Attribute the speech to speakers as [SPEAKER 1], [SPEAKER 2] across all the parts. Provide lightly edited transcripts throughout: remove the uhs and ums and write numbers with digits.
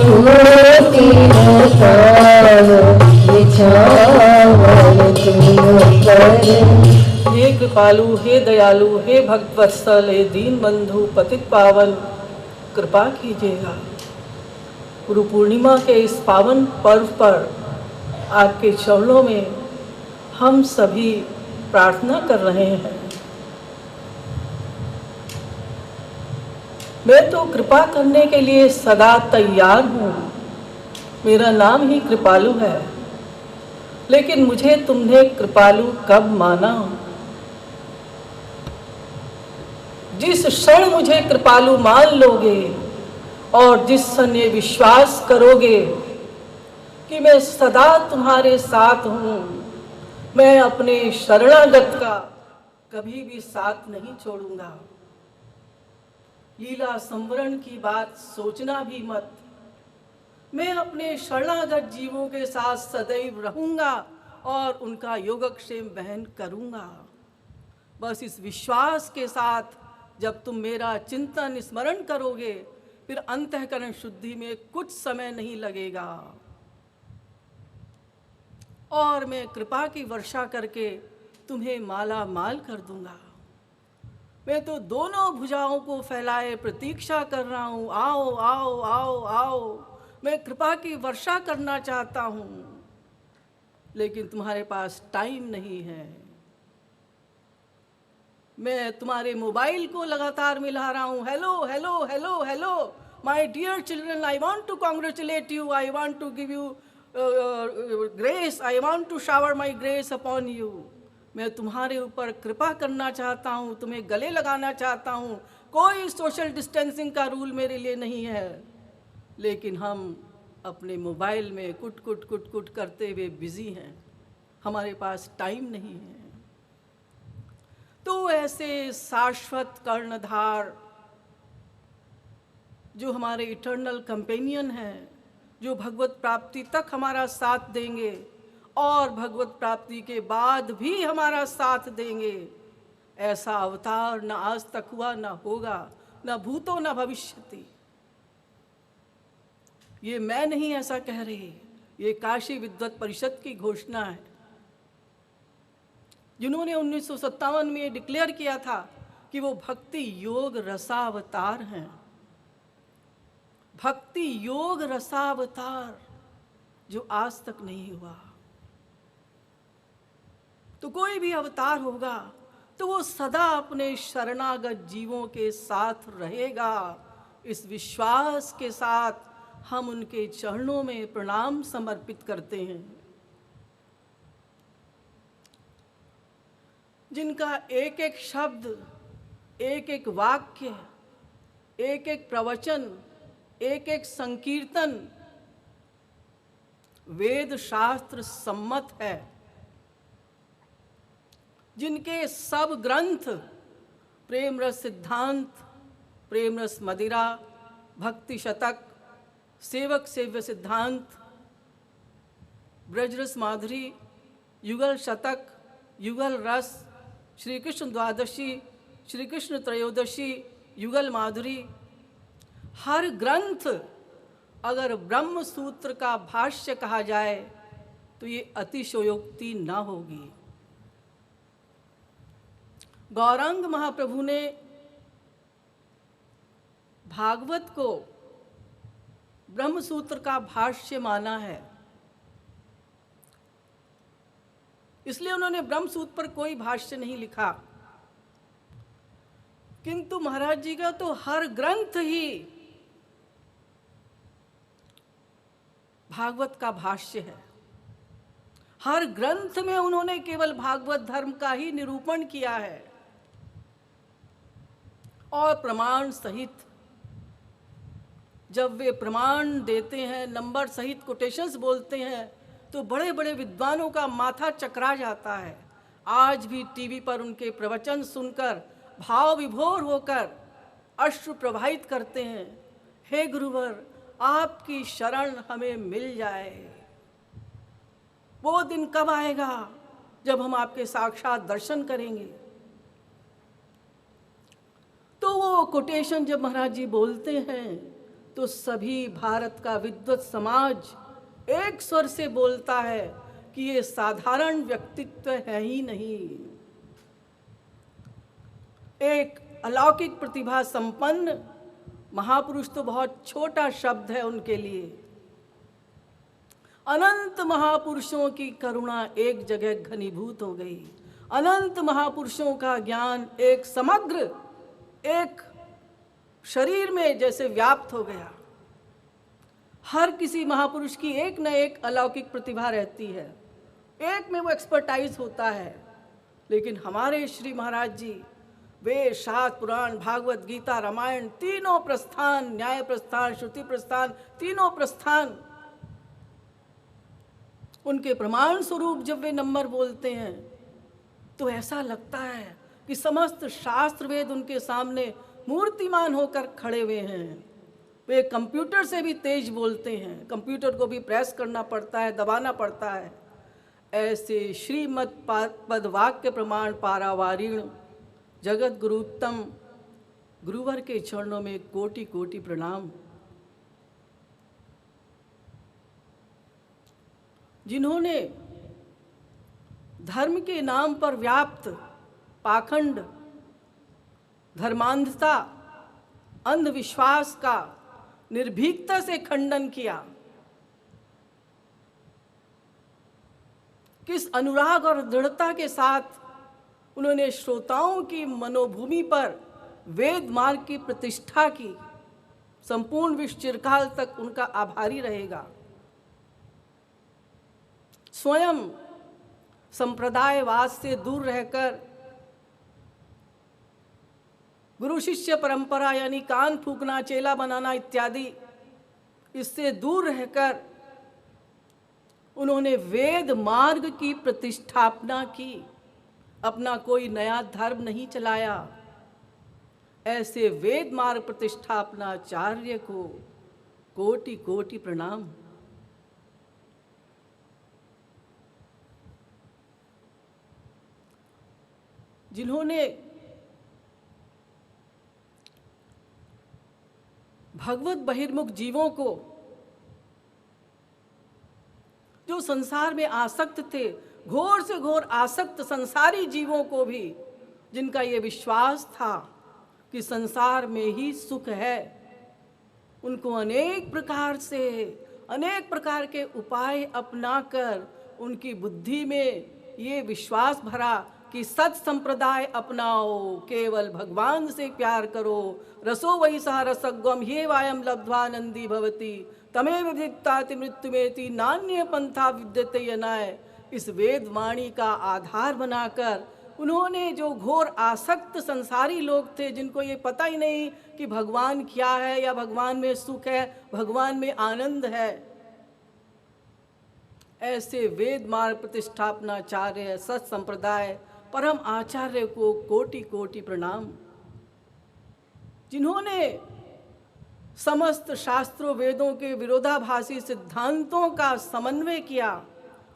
[SPEAKER 1] छोटी रसाव बिछावन तुम पर।
[SPEAKER 2] हे कृपालु, हे दयालु, हे भक्तवत्सल, हे दीन बंधु पतित पावन, कृपा कीजिएगा। गुरु पूर्णिमा के इस पावन पर्व पर आपके चरणों में हम सभी प्रार्थना कर रहे हैं। मैं तो कृपा करने के लिए सदा तैयार हूँ। मेरा नाम ही कृपालु है, लेकिन मुझे तुमने कृपालु कब माना? जिस क्षण मुझे कृपालु मान लोगे और जिस क्षण ये विश्वास करोगे कि मैं सदा तुम्हारे साथ हूँ, मैं अपने शरणागत का कभी भी साथ नहीं छोड़ूंगा। लीला संवरण की बात सोचना भी मत। मैं अपने शरणागत जीवों के साथ सदैव रहूंगा और उनका योगक्षेम वहन करूंगा। बस इस विश्वास के साथ जब तुम मेरा चिंतन स्मरण करोगे, फिर अंतःकरण शुद्धि में कुछ समय नहीं लगेगा और मैं कृपा की वर्षा करके तुम्हें माला माल कर दूंगा। मैं तो दोनों भुजाओं को फैलाए प्रतीक्षा कर रहा हूँ। आओ आओ आओ आओ, मैं कृपा की वर्षा करना चाहता हूँ, लेकिन तुम्हारे पास टाइम नहीं है। मैं तुम्हारे मोबाइल को लगातार मिला रहा हूँ। Hello hello hello hello, my dear children, I want to congratulate you, I want to give you grace, I want to shower my grace upon you. मैं तुम्हारे ऊपर कृपा करना चाहता हूँ, तुम्हें गले लगाना चाहता हूँ। कोई सोशल डिस्टेंसिंग का रूल मेरे लिए नहीं है, लेकिन हम अपने मोबाइल में कुट कुट कुट कुट करते हुए बिजी हैं। हमारे पास टाइम नहीं है। तो ऐसे शाश्वत कर्णधार जो हमारे इटर्नल कंपेनियन हैं, जो भगवत प्राप्ति तक हमारा साथ देंगे और भगवत प्राप्ति के बाद भी हमारा साथ देंगे, ऐसा अवतार न आज तक हुआ, न होगा, न भूतो न भविष्यति। ये मैं नहीं ऐसा कह रही, ये काशी विद्वत परिषद की घोषणा है, जिन्होंने 1957 में डिक्लेयर किया था कि वो भक्ति योग रसावतार हैं। भक्ति योग रसावतार जो आज तक नहीं हुआ। तो कोई भी अवतार होगा तो वो सदा अपने शरणागत जीवों के साथ रहेगा। इस विश्वास के साथ हम उनके चरणों में प्रणाम समर्पित करते हैं, जिनका एक एक शब्द, एक एक वाक्य, एक एक प्रवचन, एक एक संकीर्तन वेद शास्त्र सम्मत है, जिनके सब ग्रंथ प्रेम रस सिद्धांत, प्रेम रस मदिरा, भक्ति शतक, सेवक सेव्य सिद्धांत, ब्रजरस माधुरी, युगल शतक, युगल रस, श्री कृष्ण द्वादशी, श्री कृष्ण त्रयोदशी, युगल माधुरी, हर ग्रंथ अगर ब्रह्म सूत्र का भाष्य कहा जाए तो ये अतिशयोक्ति न होगी। गौरांग महाप्रभु ने भागवत को ब्रह्म सूत्र का भाष्य माना है, इसलिए उन्होंने ब्रह्म सूत्र पर कोई भाष्य नहीं लिखा। किंतु महाराज जी का तो हर ग्रंथ ही भागवत का भाष्य है। हर ग्रंथ में उन्होंने केवल भागवत धर्म का ही निरूपण किया है और प्रमाण सहित। जब वे प्रमाण देते हैं, नंबर सहित कोटेशंस बोलते हैं, तो बड़े बड़े विद्वानों का माथा चकरा जाता है। आज भी टीवी पर उनके प्रवचन सुनकर भाव विभोर होकर अश्रु प्रवाहित करते हैं। हे गुरुवर, आपकी शरण हमें मिल जाए। वो दिन कब आएगा जब हम आपके साक्षात दर्शन करेंगे? तो वो कोटेशन जब महाराज जी बोलते हैं तो सभी भारत का विद्वत समाज एक स्वर से बोलता है कि ये साधारण व्यक्तित्व है ही नहीं। एक अलौकिक प्रतिभा संपन्न महापुरुष तो बहुत छोटा शब्द है उनके लिए। अनंत महापुरुषों की करुणा एक जगह घनीभूत हो गई। अनंत महापुरुषों का ज्ञान एक समग्र एक शरीर में जैसे व्याप्त हो गया। हर किसी महापुरुष की एक न एक अलौकिक प्रतिभा रहती है, एक में वो एक्सपर्टाइज होता है। लेकिन हमारे श्री महाराज जी वेद, शास्त्र, पुराण, भागवत, गीता, रामायण, तीनों प्रस्थान, न्याय प्रस्थान, श्रुति प्रस्थान, तीनों प्रस्थान, उनके प्रमाण स्वरूप जब वे नंबर बोलते हैं तो ऐसा लगता है कि समस्त शास्त्र वेद उनके सामने मूर्तिमान होकर खड़े हुए हैं। वे कंप्यूटर से भी तेज बोलते हैं, कंप्यूटर को भी प्रेस करना पड़ता है, दबाना पड़ता है। ऐसे श्रीमद पद वाक्य प्रमाण पारावारीण जगत गुरुत्तम गुरुवर के चरणों में कोटि कोटि प्रणाम। जिन्होंने धर्म के नाम पर व्याप्त पाखंड, धर्मांधता, अंधविश्वास का निर्भीकता से खंडन किया, किस अनुराग और दृढ़ता के साथ उन्होंने श्रोताओं की मनोभूमि पर वेद मार्ग की प्रतिष्ठा की, संपूर्ण विश्व चिरकाल तक उनका आभारी रहेगा। स्वयं संप्रदायवाद से दूर रहकर गुरु शिष्य परंपरा यानी कान फूकना, चेला बनाना इत्यादि, इससे दूर रहकर उन्होंने वेद मार्ग की प्रतिष्ठापना की, अपना कोई नया धर्म नहीं चलाया। ऐसे वेद मार्ग प्रतिष्ठापनाचार्य को कोटि कोटि प्रणाम। जिन्होंने भगवत बहिर्मुख जीवों को, जो संसार में आसक्त थे, घोर से घोर आसक्त संसारी जीवों को भी, जिनका ये विश्वास था कि संसार में ही सुख है, उनको अनेक प्रकार के उपाय अपनाकर उनकी बुद्धि में ये विश्वास भरा कि सत संप्रदाय अपनाओ, केवल भगवान से प्यार करो, रसो वही सह रसगम ये वायम लब्ध्वानंदी भवती तमेव विदित्ताति मृत्युमेति नान्य पंथा विद्यते यनाय। इस वेद वाणी का आधार बनाकर उन्होंने जो घोर आसक्त संसारी लोग थे, जिनको ये पता ही नहीं कि भगवान क्या है या भगवान में सुख है, भगवान में आनंद है, ऐसे वेद मार्ग प्रतिष्ठापनाचार्य सत संप्रदाय परम आचार्य को कोटि कोटि प्रणाम। जिन्होंने समस्त शास्त्रों वेदों के विरोधाभासी सिद्धांतों का समन्वय किया,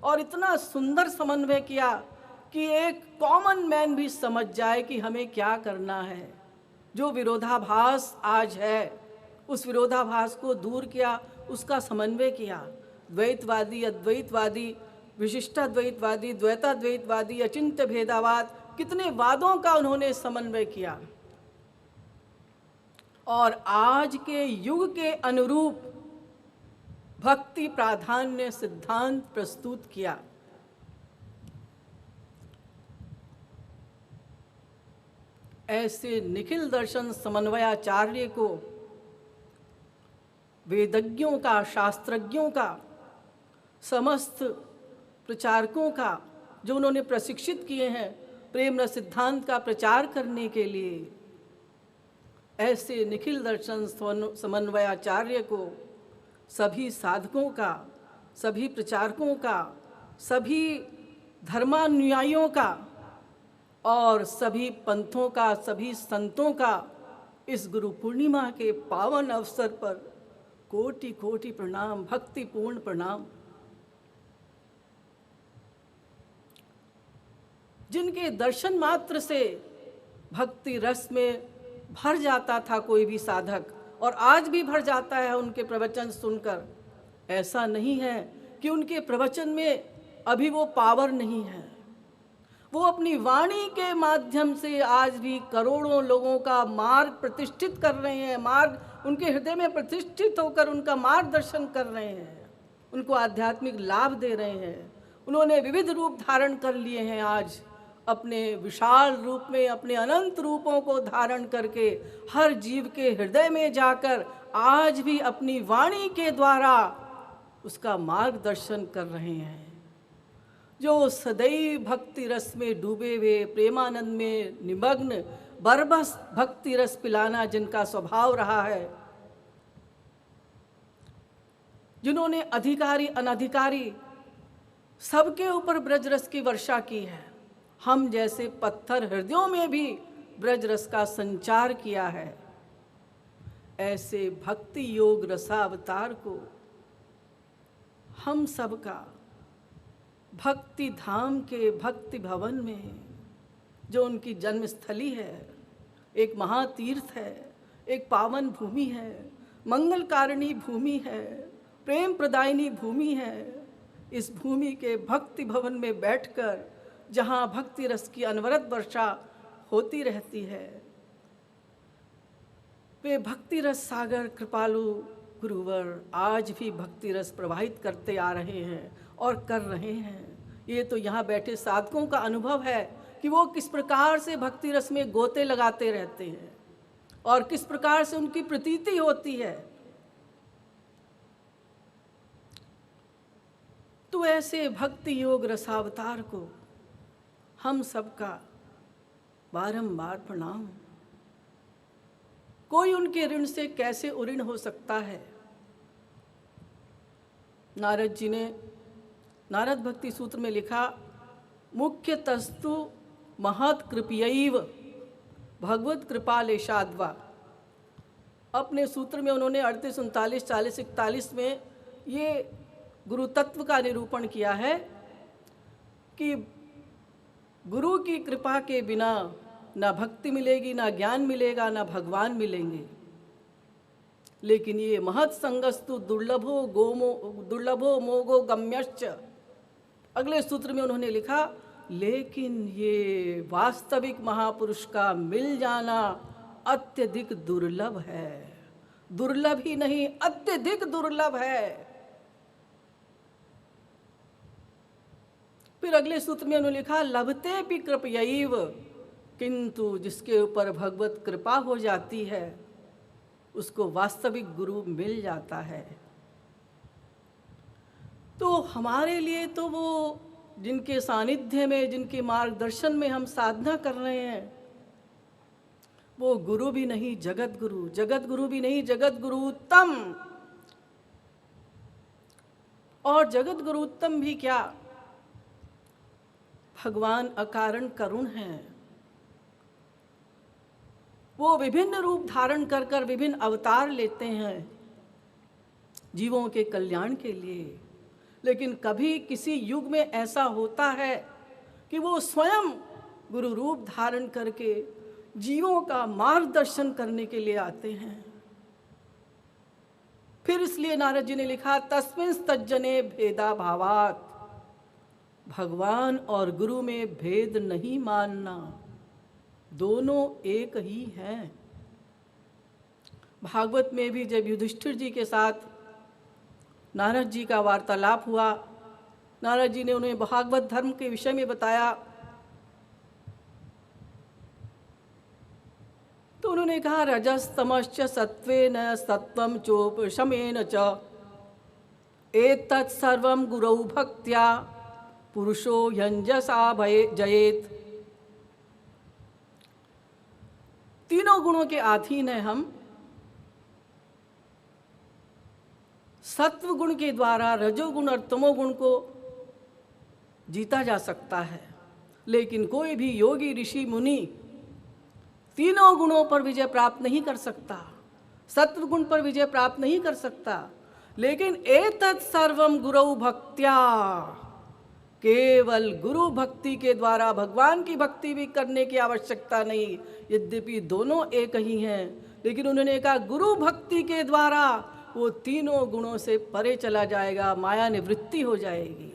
[SPEAKER 2] और इतना सुंदर समन्वय किया कि एक कॉमन मैन भी समझ जाए कि हमें क्या करना है। जो विरोधाभास आज है, उस विरोधाभास को दूर किया, उसका समन्वय किया। द्वैतवादी, अद्वैतवादी, विशिष्टाद्वैतवादी, द्वैताद्वैतवादी, अचिंत्य भेदावाद, कितने वादों का उन्होंने समन्वय किया और आज के युग के अनुरूप भक्ति प्राधान्य सिद्धांत प्रस्तुत किया। ऐसे निखिल दर्शन समन्वयाचार्य को वेदज्ञों का, शास्त्रज्ञों का, समस्त प्रचारकों का, जो उन्होंने प्रशिक्षित किए हैं प्रेम रस सिद्धांत का प्रचार करने के लिए, ऐसे निखिल दर्शन समन्वयाचार्य को सभी साधकों का, सभी प्रचारकों का, सभी धर्मानुयायियों का और सभी पंथों का, सभी संतों का इस गुरु पूर्णिमा के पावन अवसर पर कोटि कोटि प्रणाम, भक्तिपूर्ण प्रणाम। जिनके दर्शन मात्र से भक्ति रस में भर जाता था कोई भी साधक, और आज भी भर जाता है उनके प्रवचन सुनकर। ऐसा नहीं है कि उनके प्रवचन में अभी वो पावर नहीं है। वो अपनी वाणी के माध्यम से आज भी करोड़ों लोगों का मार्ग प्रतिष्ठित कर रहे हैं, मार्ग उनके हृदय में प्रतिष्ठित होकर उनका मार्गदर्शन कर रहे हैं, उनको आध्यात्मिक लाभ दे रहे हैं। उन्होंने विविध रूप धारण कर लिए हैं आज, अपने विशाल रूप में, अपने अनंत रूपों को धारण करके हर जीव के हृदय में जाकर आज भी अपनी वाणी के द्वारा उसका मार्गदर्शन कर रहे हैं। जो सदैव भक्ति रस में डूबे हुए, प्रेमानंद में निमग्न, बरबस भक्ति रस पिलाना जिनका स्वभाव रहा है, जिन्होंने अधिकारी अनधिकारी सबके ऊपर ब्रज रस की वर्षा की है, हम जैसे पत्थर हृदयों में भी ब्रज रस का संचार किया है, ऐसे भक्ति योग रसावतार को हम सबका भक्ति धाम के भक्ति भवन में, जो उनकी जन्मस्थली है, एक महातीर्थ है, एक पावन भूमि है, मंगलकारिणी भूमि है, प्रेम प्रदायिनी भूमि है, इस भूमि के भक्ति भवन में बैठकर जहाँ भक्ति रस की अनवरत वर्षा होती रहती है, वे भक्ति रस सागर कृपालु गुरुवर आज भी भक्ति रस प्रवाहित करते आ रहे हैं और कर रहे हैं। ये तो यहाँ बैठे साधकों का अनुभव है कि वो किस प्रकार से भक्ति रस में गोते लगाते रहते हैं और किस प्रकार से उनकी प्रतीति होती है। तो ऐसे भक्ति योग रसावतार को हम सबका बारंबार प्रणाम। कोई उनके ऋण से कैसे उऋण हो सकता है। नारद जी ने नारद भक्ति सूत्र में लिखा, मुख्य तस्तु महत् कृपयैव भगवत कृपा लेशाद्वा। अपने सूत्र में उन्होंने 38, 39, 40, 41 में ये गुरु तत्व का निरूपण किया है कि गुरु की कृपा के बिना ना भक्ति मिलेगी, ना ज्ञान मिलेगा, ना भगवान मिलेंगे। लेकिन ये महत् संगस्तु दुर्लभो मोगो गम्यश्च। अगले सूत्र में उन्होंने लिखा, लेकिन ये वास्तविक महापुरुष का मिल जाना अत्यधिक दुर्लभ है। दुर्लभ ही नहीं, अत्यधिक दुर्लभ है। फिर अगले सूत्र में उन्होंने लिखा, लभते भी कृपयैव, किंतु जिसके ऊपर भगवत कृपा हो जाती है उसको वास्तविक गुरु मिल जाता है। तो हमारे लिए तो वो जिनके सानिध्य में, जिनके मार्गदर्शन में हम साधना कर रहे हैं, वो गुरु भी नहीं जगत गुरु, जगत गुरु भी नहीं, जगत गुरु उत्तम। और जगत गुरु उत्तम भी क्या, भगवान अकारण करुण हैं। वो विभिन्न रूप धारण कर कर विभिन्न अवतार लेते हैं जीवों के कल्याण के लिए। लेकिन कभी किसी युग में ऐसा होता है कि वो स्वयं गुरु रूप धारण करके जीवों का मार्गदर्शन करने के लिए आते हैं। फिर इसलिए नारद जी ने लिखा, तस्मिन् तज्जने भेदा भावात्, भगवान और गुरु में भेद नहीं मानना, दोनों एक ही हैं। भागवत में भी जब युधिष्ठिर जी के साथ नारद जी का वार्तालाप हुआ, नारद जी ने उन्हें भागवत धर्म के विषय में बताया, तो उन्होंने कहा, रजस्तमश्च सत्वेन सत्वं चोपशमेन च एतत् सर्वं गुरौ भक्त्या पुरुषो यंजसा जयेत। तीनों गुणों के अधीन है हम। सत्व गुण के द्वारा रजोगुण और तमोगुण को जीता जा सकता है, लेकिन कोई भी योगी ऋषि मुनि तीनों गुणों पर विजय प्राप्त नहीं कर सकता, सत्व गुण पर विजय प्राप्त नहीं कर सकता। लेकिन एतत् सर्वम गुरु भक्त्या, केवल गुरु भक्ति के द्वारा भगवान की भक्ति भी करने की आवश्यकता नहीं। यद्यपि दोनों एक ही हैं, लेकिन उन्होंने कहा गुरु भक्ति के द्वारा वो तीनों गुणों से परे चला जाएगा, माया निवृत्ति हो जाएगी।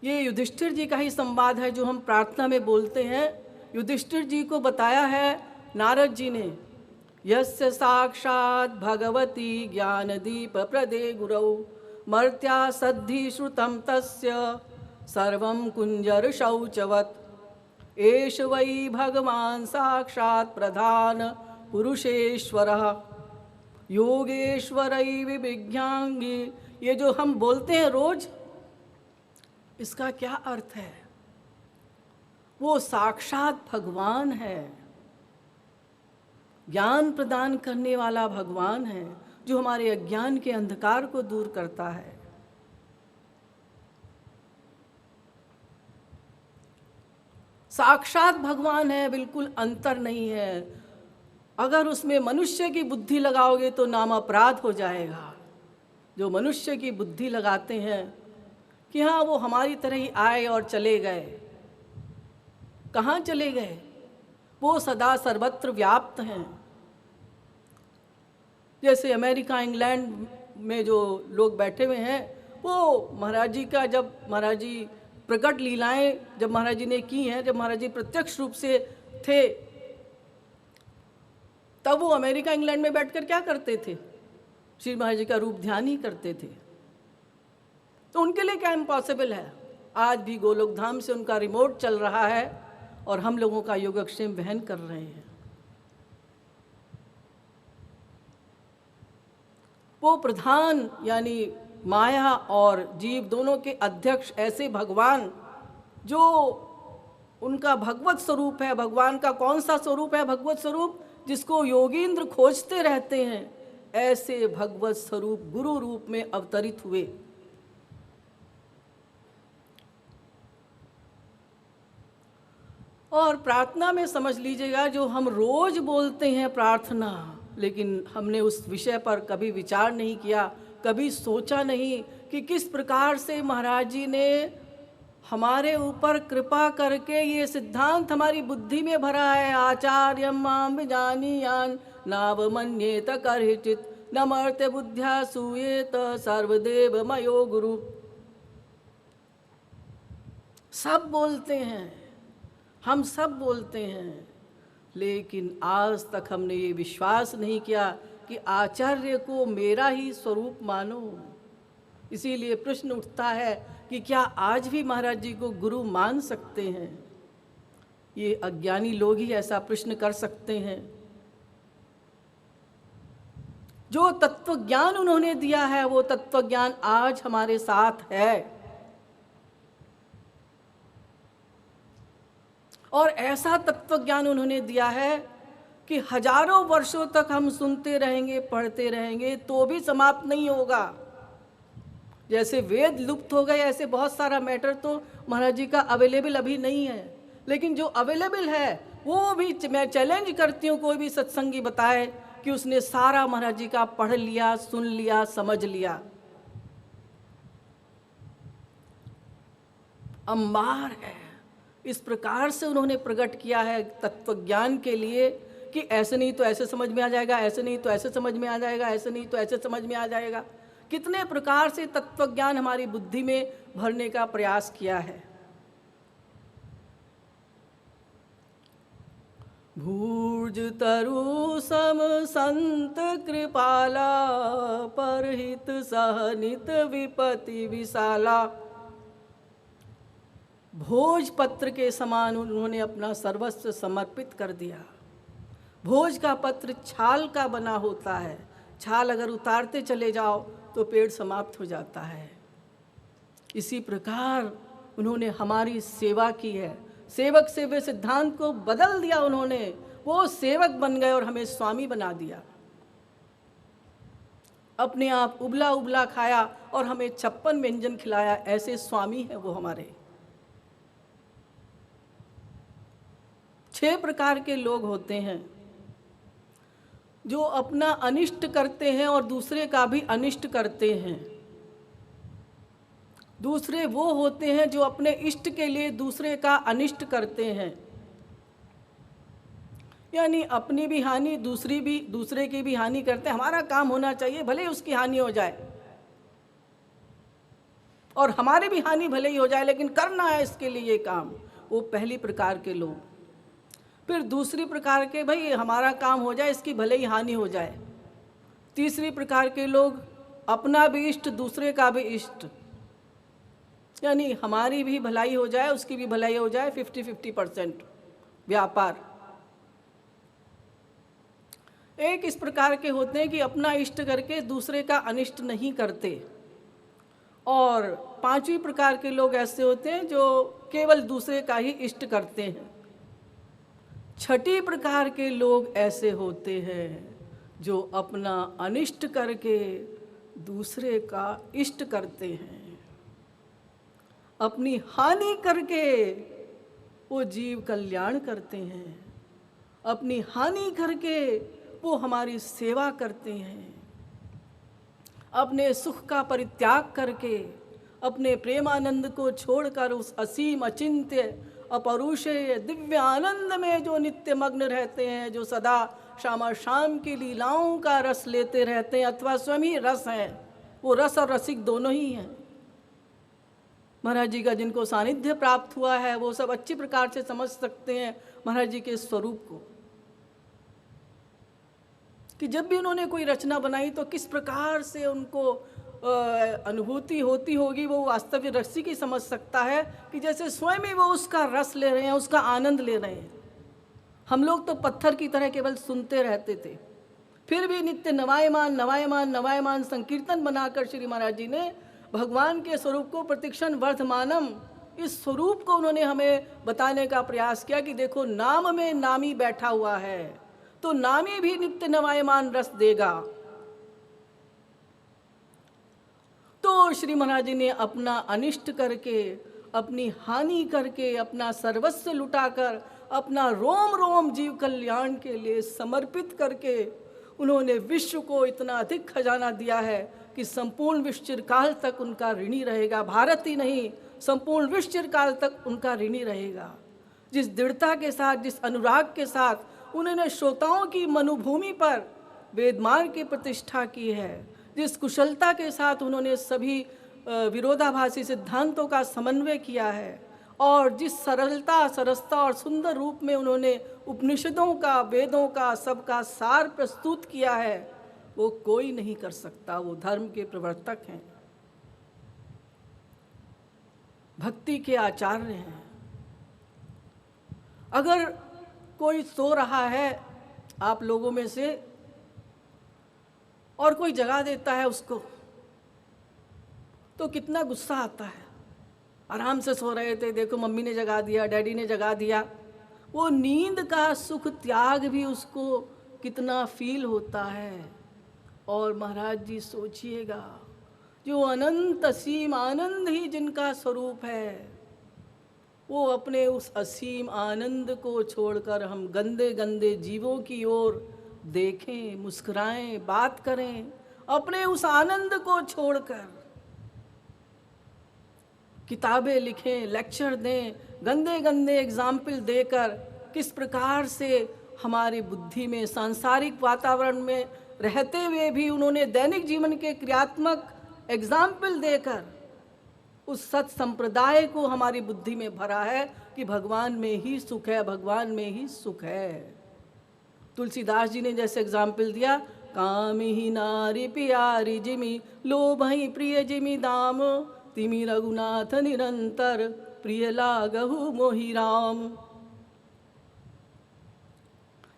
[SPEAKER 2] ये युधिष्ठिर जी का ही संवाद है जो हम प्रार्थना में बोलते हैं। युधिष्ठिर जी को बताया है नारद जी ने, यस्य साक्षात् भगवती ज्ञानदीप प्रदे गुरौ मर्त्या सद्धि श्रुतं तस्य सर्वं कुंजर शौचवत् एष वै भगवान साक्षात् प्रधान पुरुषेश्वरः योगेश्वरै विभिज्ञांगी। ये जो हम बोलते हैं रोज, इसका क्या अर्थ है? वो साक्षात भगवान है, ज्ञान प्रदान करने वाला भगवान है, जो हमारे अज्ञान के अंधकार को दूर करता है। साक्षात भगवान है, बिल्कुल अंतर नहीं है। अगर उसमें मनुष्य की बुद्धि लगाओगे तो नाम अपराध हो जाएगा। जो मनुष्य की बुद्धि लगाते हैं कि हाँ वो हमारी तरह ही आए और चले गए, कहाँ चले गए? वो सदा सर्वत्र व्याप्त हैं। जैसे अमेरिका इंग्लैंड में जो लोग बैठे हुए हैं, वो महाराज जी का, जब महाराज जी प्रकट लीलाएं जब महाराज जी ने की हैं, जब महाराज जी प्रत्यक्ष रूप से थे, तब वो अमेरिका इंग्लैंड में बैठकर क्या करते थे? श्री महाराज जी का रूप ध्यान ही करते थे। तो उनके लिए क्या इम्पॉसिबल है? आज भी गोलोक धाम से उनका रिमोट चल रहा है और हम लोगों का योगक्षेम वहन कर रहे हैं। वो प्रधान यानी माया और जीव दोनों के अध्यक्ष ऐसे भगवान, जो उनका भगवत स्वरूप है। भगवान का कौन सा स्वरूप है? भगवत स्वरूप जिसको योगींद्र खोजते रहते हैं, ऐसे भगवत स्वरूप गुरु रूप में अवतरित हुए। और प्रार्थना में समझ लीजिएगा, जो हम रोज बोलते हैं प्रार्थना, लेकिन हमने उस विषय पर कभी विचार नहीं किया, कभी सोचा नहीं कि किस प्रकार से महाराज जी ने हमारे ऊपर कृपा करके ये सिद्धांत हमारी बुद्धि में भरा है। आचार्यं मां विजानीयान् नावमन्येत कर्हिचित् न मर्त्य बुद्ध्या सूयेत सर्वदेव मयो गुरु। सब बोलते हैं, हम सब बोलते हैं, लेकिन आज तक हमने ये विश्वास नहीं किया कि आचार्य को मेरा ही स्वरूप मानो। इसीलिए प्रश्न उठता है कि क्या आज भी महाराज जी को गुरु मान सकते हैं? ये अज्ञानी लोग ही ऐसा प्रश्न कर सकते हैं। जो तत्व ज्ञान उन्होंने दिया है, वो तत्व ज्ञान आज हमारे साथ है। और ऐसा तत्व ज्ञान उन्होंने दिया है कि हजारों वर्षों तक हम सुनते रहेंगे, पढ़ते रहेंगे, तो भी समाप्त नहीं होगा। जैसे वेद लुप्त हो गए, ऐसे बहुत सारा मैटर तो महाराज जी का अवेलेबल अभी नहीं है, लेकिन जो अवेलेबल है वो भी मैं चैलेंज करती हूँ, कोई भी सत्संगी बताए कि उसने सारा महाराज जी का पढ़ लिया, सुन लिया, समझ लिया। अंबार है, इस प्रकार से उन्होंने प्रकट किया है तत्व ज्ञान के लिए कि ऐसे नहीं तो ऐसे समझ में आ जाएगा, ऐसे नहीं तो ऐसे समझ में आ जाएगा, ऐसे नहीं तो ऐसे समझ में आ जाएगा। कितने प्रकार से तत्व ज्ञान हमारी बुद्धि में भरने का प्रयास किया है। भूर्ज तरु सम संत कृपाला परहित सहनित विपति विशाला। भोजपत्र के समान उन्होंने अपना सर्वस्व समर्पित कर दिया। भोज का पत्र छाल का बना होता है, छाल अगर उतारते चले जाओ तो पेड़ समाप्त हो जाता है। इसी प्रकार उन्होंने हमारी सेवा की है। सेवक सेवे सिद्धांत को बदल दिया उन्होंने, वो सेवक बन गए और हमें स्वामी बना दिया। अपने आप उबला उबला खाया और हमें 56 व्यंजन खिलाया, ऐसे स्वामी है वो हमारे। 6 प्रकार के लोग होते हैं जो अपना अनिष्ट करते हैं और दूसरे का भी अनिष्ट करते हैं। दूसरे वो होते हैं जो अपने इष्ट के लिए दूसरे का अनिष्ट करते हैं। यानी अपनी भी हानि, दूसरे की भी हानि करते हैं। हमारा काम होना चाहिए भले ही उसकी हानि हो जाए, और हमारी भी हानि भले ही हो जाए, लेकिन करना है इसके लिए ये काम। वो पहली प्रकार के लोग। फिर दूसरी प्रकार के, भाई हमारा काम हो जाए, इसकी भले ही हानि हो जाए। तीसरी प्रकार के लोग, अपना भी इष्ट दूसरे का भी इष्ट, यानी हमारी भी भलाई हो जाए उसकी भी भलाई हो जाए, 50-50% व्यापार। एक इस प्रकार के होते हैं कि अपना इष्ट करके दूसरे का अनिष्ट नहीं करते। और पांचवी प्रकार के लोग ऐसे होते हैं जो केवल दूसरे का ही इष्ट करते हैं। छठी प्रकार के लोग ऐसे होते हैं जो अपना अनिष्ट करके दूसरे का इष्ट करते हैं। अपनी हानि करके वो जीव कल्याण करते हैं, अपनी हानि करके वो हमारी सेवा करते हैं। अपने सुख का परित्याग करके, अपने प्रेमानंद को छोड़कर उस असीम अचिंत्य अपरुषेय दिव्य आनंद में जो नित्य मग्न रहते हैं, जो सदा श्यामा शाम की लीलाओं का रस लेते रहते हैं, अथवा स्वयं ही रस हैं, वो रस और रसिक दोनों ही हैं। महाराज जी का जिनको सानिध्य प्राप्त हुआ है वो सब अच्छी प्रकार से समझ सकते हैं महाराज जी के स्वरूप को, कि जब भी उन्होंने कोई रचना बनाई तो किस प्रकार से उनको अनुभूति होती होगी, वो वास्तविक रसिक ही समझ सकता है कि जैसे स्वयं ही वो उसका रस ले रहे हैं, उसका आनंद ले रहे हैं। हम लोग तो पत्थर की तरह केवल सुनते रहते थे, फिर भी नित्य नवायमान नवायमान नवायमान संकीर्तन बनाकर श्री महाराज जी ने भगवान के स्वरूप को प्रतिक्षण वर्धमानम, इस स्वरूप को उन्होंने हमें बताने का प्रयास किया कि देखो नाम में नामी बैठा हुआ है, तो नामी भी नित्य नवायमान रस देगा। तो श्री महाराज जी ने अपना अनिष्ट करके, अपनी हानि करके, अपना सर्वस्व लुटाकर, अपना रोम रोम जीव कल्याण के लिए समर्पित करके उन्होंने विश्व को इतना अधिक खजाना दिया है कि संपूर्ण विश्व चिरकाल तक उनका ऋणी रहेगा। भारत ही नहीं, संपूर्ण विश्व चिरकाल तक उनका ऋणी रहेगा। जिस दृढ़ता के साथ, जिस अनुराग के साथ उन्होंने श्रोताओं की मनुभूमि पर वेदमार्ग की प्रतिष्ठा की है, जिस कुशलता के साथ उन्होंने सभी विरोधाभासी सिद्धांतों का समन्वय किया है, और जिस सरलता, सरसता और सुंदर रूप में उन्होंने उपनिषदों का, वेदों का, सबका सार प्रस्तुत किया है, वो कोई नहीं कर सकता। वो धर्म के प्रवर्तक हैं, भक्ति के आचार्य हैं। अगर कोई सो रहा है आप लोगों में से और कोई जगा देता है उसको, तो कितना गुस्सा आता है। आराम से सो रहे थे, देखो मम्मी ने जगा दिया, डैडी ने जगा दिया। वो नींद का सुख त्याग भी उसको कितना फील होता है। और महाराज जी सोचिएगा, जो अनंत असीम आनंद ही जिनका स्वरूप है, वो अपने उस असीम आनंद को छोड़कर हम गंदे गंदे जीवों की ओर देखें, मुस्कुराएं, बात करें, अपने उस आनंद को छोड़कर किताबें लिखें, लेक्चर दें, गंदे गंदे एग्जाम्पल देकर किस प्रकार से हमारी बुद्धि में, सांसारिक वातावरण में रहते हुए भी उन्होंने दैनिक जीवन के क्रियात्मक एग्जाम्पल देकर उस सत संप्रदाय को हमारी बुद्धि में भरा है कि भगवान में ही सुख है, भगवान में ही सुख है। तुलसीदास जी ने जैसे एग्जाम्पल दिया, काम ही नारी प्यारी जिमी, लोभ ही प्रिय जिमी दाम, तिमी रघुनाथ निरंतर, प्रिय लागहु मोहि राम।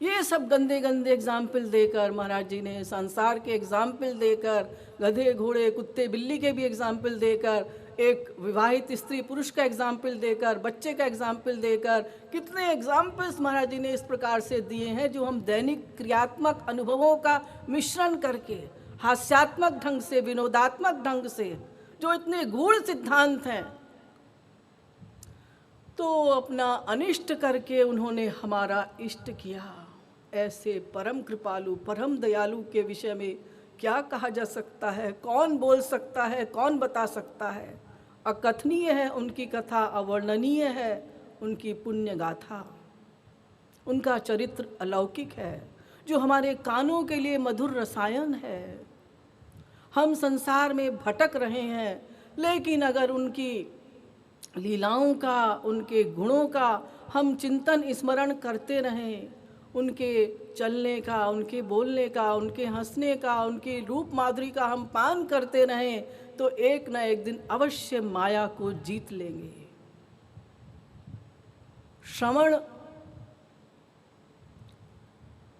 [SPEAKER 2] ये सब गंदे गंदे एग्जाम्पल देकर महाराज जी ने, संसार के एग्जाम्पल देकर, गधे घोड़े कुत्ते बिल्ली के भी एग्जाम्पल देकर, एक विवाहित स्त्री पुरुष का एग्जाम्पल देकर, बच्चे का एग्जाम्पल देकर, कितने एग्जाम्पल्स महाराज जी ने इस प्रकार से दिए हैं जो हम दैनिक क्रियात्मक अनुभवों का मिश्रण करके, हास्यात्मक ढंग से, विनोदात्मक ढंग से, जो इतने गूढ़ सिद्धांत हैं, तो अपना अनिष्ट करके उन्होंने हमारा इष्ट किया। ऐसे परम कृपालु, परम दयालु के विषय में क्या कहा जा सकता है? कौन बोल सकता है? कौन बता सकता है? अकथनीय है उनकी कथा, अवर्णनीय है उनकी पुण्य गाथा। उनका चरित्र अलौकिक है, जो हमारे कानों के लिए मधुर रसायन है। हम संसार में भटक रहे हैं, लेकिन अगर उनकी लीलाओं का, उनके गुणों का हम चिंतन स्मरण करते रहें, उनके चलने का, उनके बोलने का, उनके हंसने का, उनकी रूप माधुरी का हम पान करते रहें, तो एक न एक दिन अवश्य माया को जीत लेंगे। श्रवण,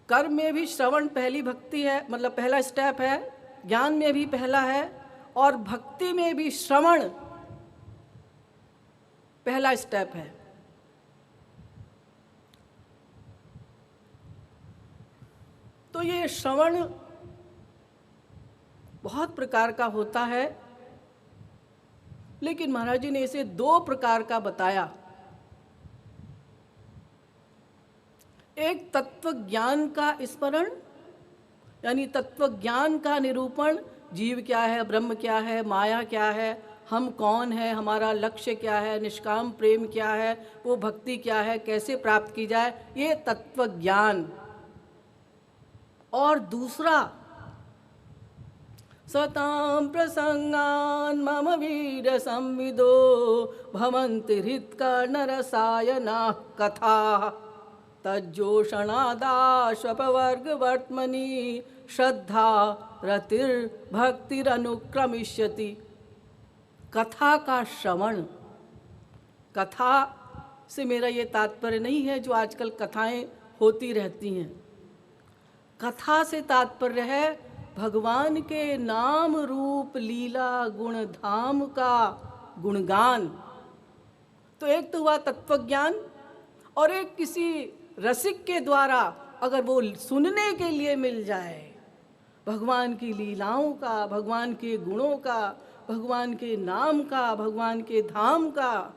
[SPEAKER 2] कर्म में भी श्रवण पहली भक्ति है, मतलब पहला स्टेप है, ज्ञान में भी पहला है, और भक्ति में भी श्रवण पहला स्टेप है। तो ये श्रवण बहुत प्रकार का होता है, लेकिन महाराज जी ने इसे 2 प्रकार का बताया। एक तत्व ज्ञान का स्मरण, यानी तत्व ज्ञान का निरूपण, जीव क्या है, ब्रह्म क्या है, माया क्या है, हम कौन है, हमारा लक्ष्य क्या है, निष्काम प्रेम क्या है, वो भक्ति क्या है, कैसे प्राप्त की जाए, ये तत्व ज्ञान। और दूसरा, सतां प्रसंगान मम वीर संविदो भवन्ति हृत्कर्णरसायनाः कथाः तज्जोषणादाश्वपवर्गवर्त्मनि श्रद्धा रतिर्भक्तिरनुक्रमिष्यति। कथा का श्रवण, कथा से मेरा ये तात्पर्य नहीं है जो आजकल कथाएं होती रहती हैं। कथा से तात्पर्य है भगवान के नाम रूप लीला गुण धाम का गुणगान। तो एक तो हुआ तत्वज्ञान, और एक किसी रसिक के द्वारा अगर वो सुनने के लिए मिल जाए भगवान की लीलाओं का, भगवान के गुणों का, भगवान के नाम का, भगवान के धाम का,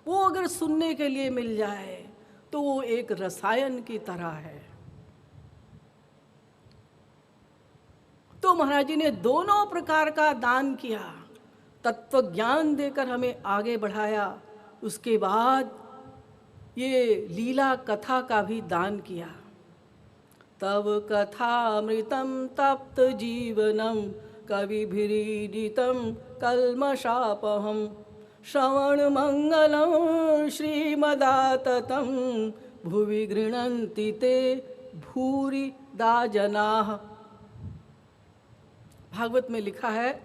[SPEAKER 2] वो अगर सुनने के लिए मिल जाए तो वो एक रसायन की तरह है। तो महाराज जी ने दोनों प्रकार का दान किया, तत्व ज्ञान देकर हमें आगे बढ़ाया, उसके बाद ये लीला कथा का भी दान किया। तव कथामृतं तप्त जीवनं कविभिरीडितं कल्मषापहं श्रवणमङ्गलं श्रीमदाततं भुवि गृह्णन्ति ते भूरिदा जनाः। भागवत में लिखा है,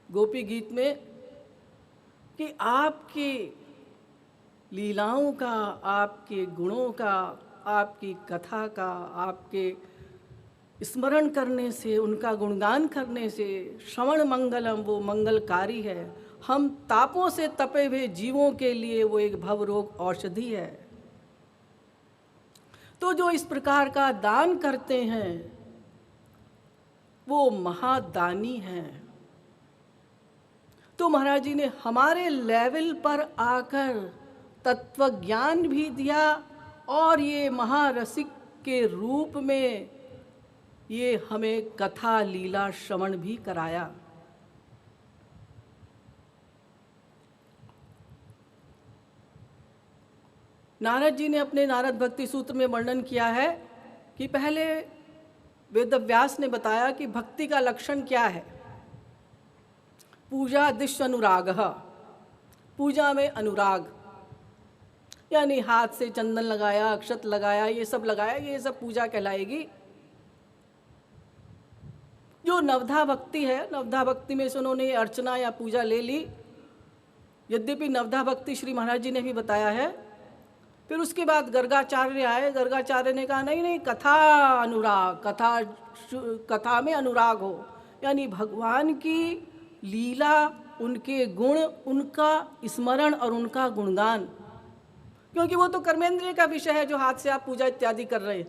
[SPEAKER 2] गोपी गीत में, कि आपकी लीलाओं का, आपके गुणों का, आपकी कथा का, आपके स्मरण करने से, उनका गुणगान करने से, श्रवण मंगलम, वो मंगलकारी है। हम तापों से तपे हुए जीवों के लिए वो एक भवरोग औषधि है। तो जो इस प्रकार का दान करते हैं वो महादानी हैं। तो महाराज जी ने हमारे लेवल पर आकर तत्व ज्ञान भी दिया, और ये महारसिक के रूप में ये हमें कथा लीला श्रवण भी कराया। नारद जी ने अपने नारद भक्ति सूत्र में वर्णन किया है कि पहले वेदव्यास ने बताया कि भक्ति का लक्षण क्या है। पूजा दिश्य अनुराग, पूजा में अनुराग, यानी हाथ से चंदन लगाया, अक्षत लगाया, ये सब लगाया, ये सब पूजा कहलाएगी। जो नवधा भक्ति है, नवधा भक्ति में से उन्होंने अर्चना या पूजा ले ली। यद्यपि नवधा भक्ति श्री महाराज जी ने भी बताया है। फिर उसके बाद गर्गाचार्य आए, गर्गाचार्य ने कहा नहीं नहीं, कथा अनुराग, कथा में अनुराग हो, यानी भगवान की लीला, उनके गुण, उनका स्मरण और उनका गुणगान, क्योंकि वो तो कर्मेंद्रिय का विषय है जो हाथ से आप पूजा इत्यादि कर रहे हैं।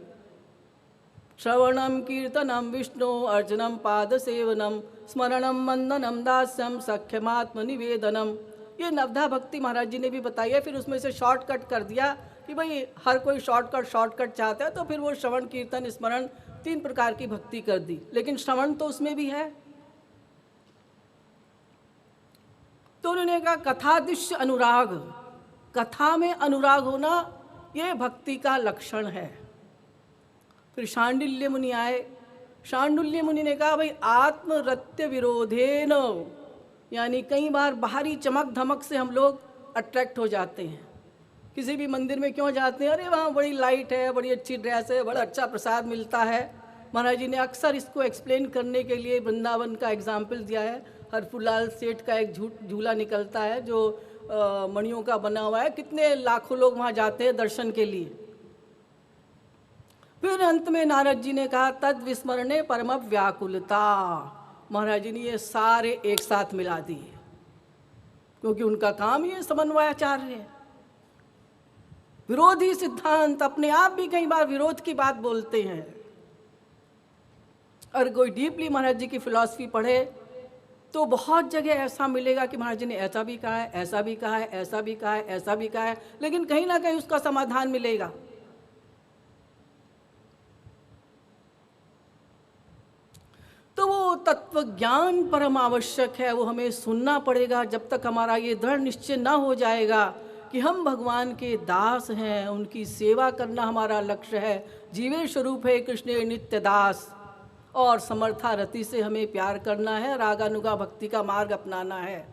[SPEAKER 2] श्रवणम कीर्तनम विष्णु अर्चनम पाद सेवनम स्मरणम वंदनम दास्यम सख्यमात्म निवेदनम, ये नवधा भक्ति महाराज जी ने भी बताई है। फिर उसमें से शॉर्टकट कर दिया कि भाई हर कोई शॉर्टकट चाहता है, तो फिर वो श्रवण कीर्तन स्मरण 3 प्रकार की भक्ति कर दी, लेकिन श्रवण तो उसमें भी है। तो उन्होंने कहा कथादिश्य अनुराग, कथा में अनुराग होना, ये भक्ति का लक्षण है। फिर शांडिल्य मुनि आए। शांडिल्य मुनि ने कहा, भाई आत्मरत्य विरोधेन, यानी कई बार बाहरी चमक धमक से हम लोग अट्रैक्ट हो जाते हैं। किसी भी मंदिर में क्यों जाते हैं, अरे वहाँ बड़ी लाइट है, बड़ी अच्छी ड्रेस है, बड़ा अच्छा प्रसाद मिलता है। महाराज जी ने अक्सर इसको एक्सप्लेन करने के लिए वृंदावन का एग्जाम्पल दिया है। हरफूलाल सेठ का एक झूला निकलता है जो मणियों का बना हुआ है, कितने लाखों लोग वहाँ जाते हैं दर्शन के लिए। फिर अंत में नारद जी ने कहा, तद विस्मरणे परम व्याकुलता। महाराज जी ने ये सारे एक साथ मिला दिए, क्योंकि उनका काम ये समन्वयाचार्य है। विरोधी सिद्धांत अपने आप भी कई बार विरोध की बात बोलते हैं। और कोई डीपली महाराज जी की फिलॉसफी पढ़े तो बहुत जगह ऐसा मिलेगा कि महाराज जी ने ऐसा भी कहा है, ऐसा भी कहा है, ऐसा भी कहा है, ऐसा भी कहा है, लेकिन कहीं ना कहीं उसका समाधान मिलेगा। तो वो तत्व ज्ञान परम आवश्यक है, वो हमें सुनना पड़ेगा। जब तक हमारा ये दृढ़ निश्चय ना हो जाएगा कि हम भगवान के दास हैं, उनकी सेवा करना हमारा लक्ष्य है, जीवे स्वरूप है कृष्ण नित्य दास, और समर्था रति से हमें प्यार करना है, रागानुगा भक्ति का मार्ग अपनाना है।